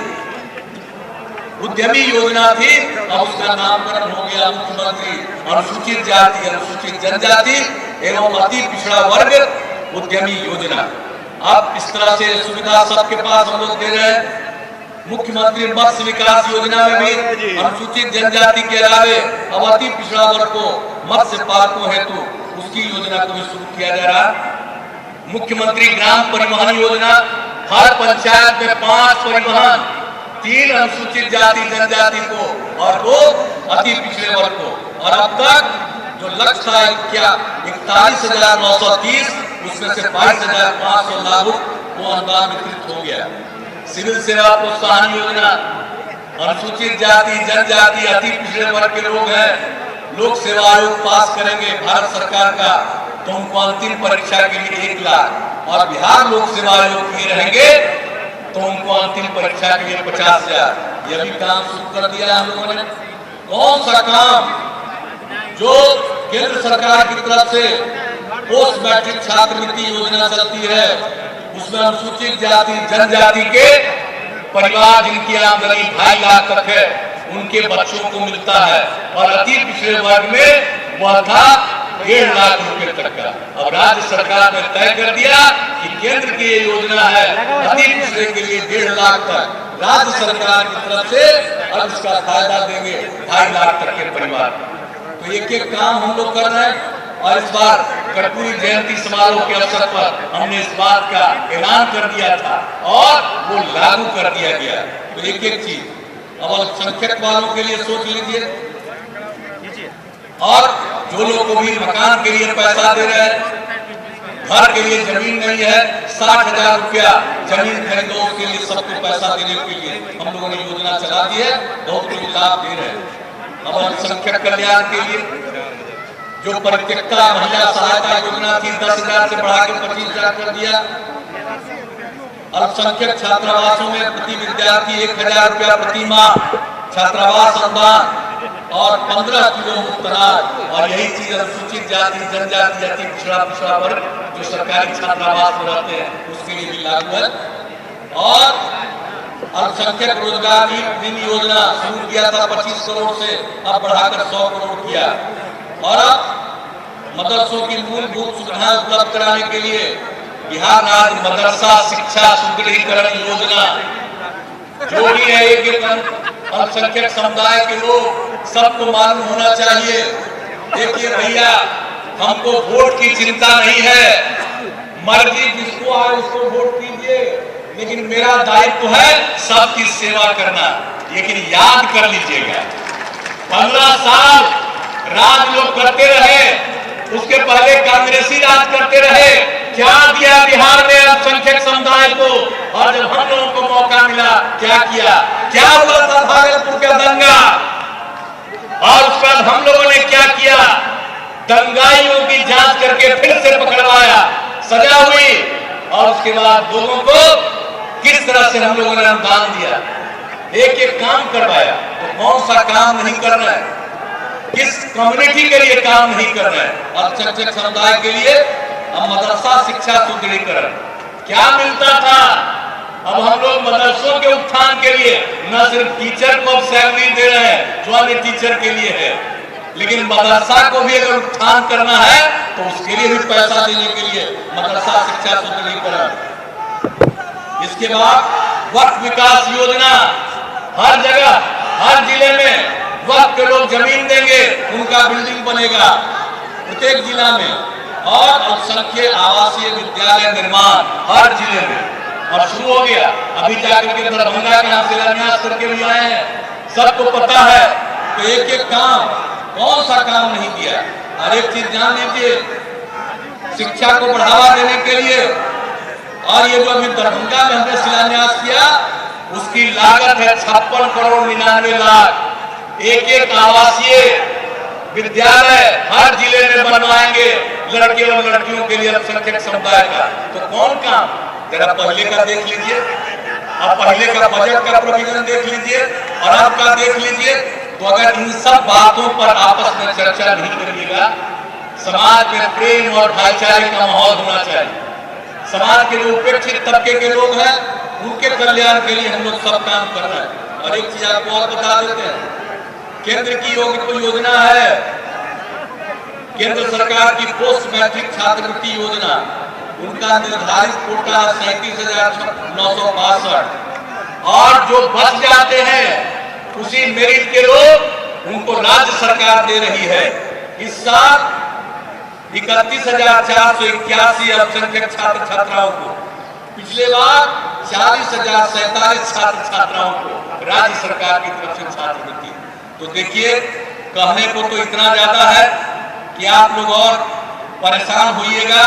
उद्यमी योजना थी, अब उसका नामकरण हो गया मुख्यमंत्री अनुसूचित जाति अनुसूचित जनजाति एवं अति पिछड़ा वर्ग उद्यमी योजना। अब इस तरह से सुविधा सबके पास हम लोग दे रहे हैं। मुख्यमंत्री मत्स्य विकास योजना में भी अनुसूचित जनजाति के अलावे अब अति पिछड़ा वर्ग को मत्स्य पालकों हेतु उसकी योजना को भी शुरू किया जा रहा है। मुख्यमंत्री ग्राम परिवहन योजना, हर पंचायत में 5 परिवहन, 3 अनुसूचित जाति जनजाति को और 2 अति पिछड़े वर्ग को। और अब तक जो लक्ष्य था क्या 41,930, उसमें से 22,500 लाभुक को अनुदान वितरित हो गया। सिविल सेवा प्रोत्साहन योजना, अनुसूचित जाति जनजाति अति पिछड़े वर्ग के लोग हैं, लोक सेवा आयोग पास करेंगे भारत सरकार का, तो उनको अंतिम परीक्षा के लिए 1 लाख, और बिहार लोक सेवा आयोग के रहेंगे तो उनको अंतिम परीक्षा के लिए 50,000। यह भी काम शुरू कर दिया हम लोगों ने। कौन सा काम जो केंद्र सरकार की तरफ से पोस्ट मैट्रिक छात्रवृत्ति योजना चलती है, उसमें अनुसूचित जाति जनजाति के परिवार जिनकी आमदनी 2.5 लाख तक है, उनके बच्चों को मिलता है, और अति पिछड़े वर्ग में वह था 1.5 लाख रुपए तक का। अब राज्य सरकार ने तय कर दिया कि केंद्र की ये योजना है अति पिछड़े के लिए 1.5 लाख तक राज्य सरकार की तरफ से अब इसका फायदा देंगे 2.5 लाख तक के परिवार। तो एक एक काम हम लोग कर रहे हैं और इस बार कर्पूरी जयंती समारोह के अवसर पर हमने इस बात का ऐलान कर दिया था और वो लागू कर दिया गया। तो एक एक चीज अब अल्पसंख्यक वालों के लिए सोच लीजिए, और जो लोग को भी मकान के लिए पैसा दे रहे हैं, घर के लिए जमीन नहीं है, 60,000 रुपया जमीन खरीदो, उसके लिए सबको पैसा देने के लिए हम लोगों ने योजना चला दी है, बहुत लोग लाभ दे रहे हैं। अब अल्पसंख्यक कल्याण के लिए जो परित्यक्ता महिला सहायता योजना थी 10,000 से बढ़ा के 25,000 कर दिया। अल्पसंख्यक छात्रावासों में प्रति विद्यार्थी 1,000 रुपया प्रति माह छात्रावास अनुदान और 15 किलो मुफ्त अनाज। और यही चीज अनुसूचित जाति जनजाति अति पिछड़ा वर्ग जो सरकारी छात्रावास में रहते हैं उसके लिए भी लागू है। और अल्पसंख्यक रोजगार ऋण योजना शुरू किया था 25 करोड़ से, अब बढ़ाकर 100 करोड़ किया। और अब मदरसों की मूलभूत सुविधाएं उपलब्ध कराने के लिए बिहार राज्य मदरसा शिक्षा सुदृढ़ीकरण योजना जो भी है, एक अल्पसंख्यक समुदाय के लोग सबको मालूम होना चाहिए। देखिए भैया, हमको वोट की चिंता नहीं है, मर्जी जिसको आए उसको वोट कीजिए, लेकिन मेरा दायित्व है सबकी सेवा करना। लेकिन याद कर लीजिएगा 15 साल राज लोग करते रहे, उसके पहले कांग्रेसी राज करते रहे, क्या दिया बिहार में अल्पसंख्यक समुदाय को? और जब हम लोगों को मौका मिला क्या किया? क्या हुआ था भागलपुर का दंगा, और उसके बाद हम लोगों ने क्या किया? दंगाइयों की जांच करके फिर से पकड़वाया, सजा हुई, और उसके बाद लोगों को किस तरह से हम लोगों ने अनुदान दिया, एक एक काम करवाया। तो कौन सा काम नहीं कर रहे हैं, किस कम्युनिटी के लिए काम नहीं कर रहे हैं? अल्पसंख्यक समुदाय के लिए अब मदरसा शिक्षा सुदृढ़ीकरण क्या मिलता था, अब हम लोग मदरसों के उत्थान के लिए न सिर्फ टीचर को अब सैलरी दे रहे हैं जो अन्य टीचर के लिए है, लेकिन मदरसा को भी अगर उत्थान करना है तो उसके लिए भी पैसा देने के लिए मदरसा शिक्षा सुदृढ़ीकरण। इसके बाद वक्फ विकास योजना, हर जगह हर जिले में वक्त के लोग जमीन देंगे, उनका बिल्डिंग बनेगा प्रत्येक जिला में, और अल्पसंख्यक आवासीय विद्यालय निर्माण हर जिले में और शुरू हो गया। अभी जाकर के दरभंगा के यहाँ शिलान्यास करके भी आए हैं, सबको पता है। तो एक एक काम, कौन सा काम नहीं किया? हर एक चीज जान लीजिए, शिक्षा को बढ़ावा देने के लिए। और ये जो अभी दरभंगा में हमने शिलान्यास किया उसकी लागत है 56 करोड़ 99 लाख। एक एक आवासीय विद्यालय हर जिले में बनवाएंगे लड़के और लड़कियों के लिए अल्पसंख्यक समुदाय का। तो कौन काम? जरा पहले का देख लीजिए, अब पहले का बजट का प्रोविजन देख लीजिए और अब का देख लीजिए। तो अगर इन सब बातों पर आपस में चर्चा नहीं करिएगा, समाज में प्रेम और भाईचारे का माहौल होना चाहिए। समाज के जो उपेक्षित तबके के लोग हैं उनके कल्याण के लिए हम लोग सब काम कर रहे हैं। और एक चीज आपको और बता देते हैं, केंद्र की योजना है, केंद्र सरकार की पोस्ट मैट्रिक छात्रवृत्ति योजना, उनका निर्धारित कोटा 37,962, और जो बच जाते हैं उसी मेरिट के लोग उनको राज्य सरकार दे रही है। इस साल 31,481 अल्पसंख्यक छात्र छात्राओं को, पिछले बार 40,047 छात्र छात्राओं को राज्य सरकार की तरफ से छात्रवृत्ति। तो देखिए, कहने को तो इतना ज्यादा है कि आप लोग और परेशान होइएगा।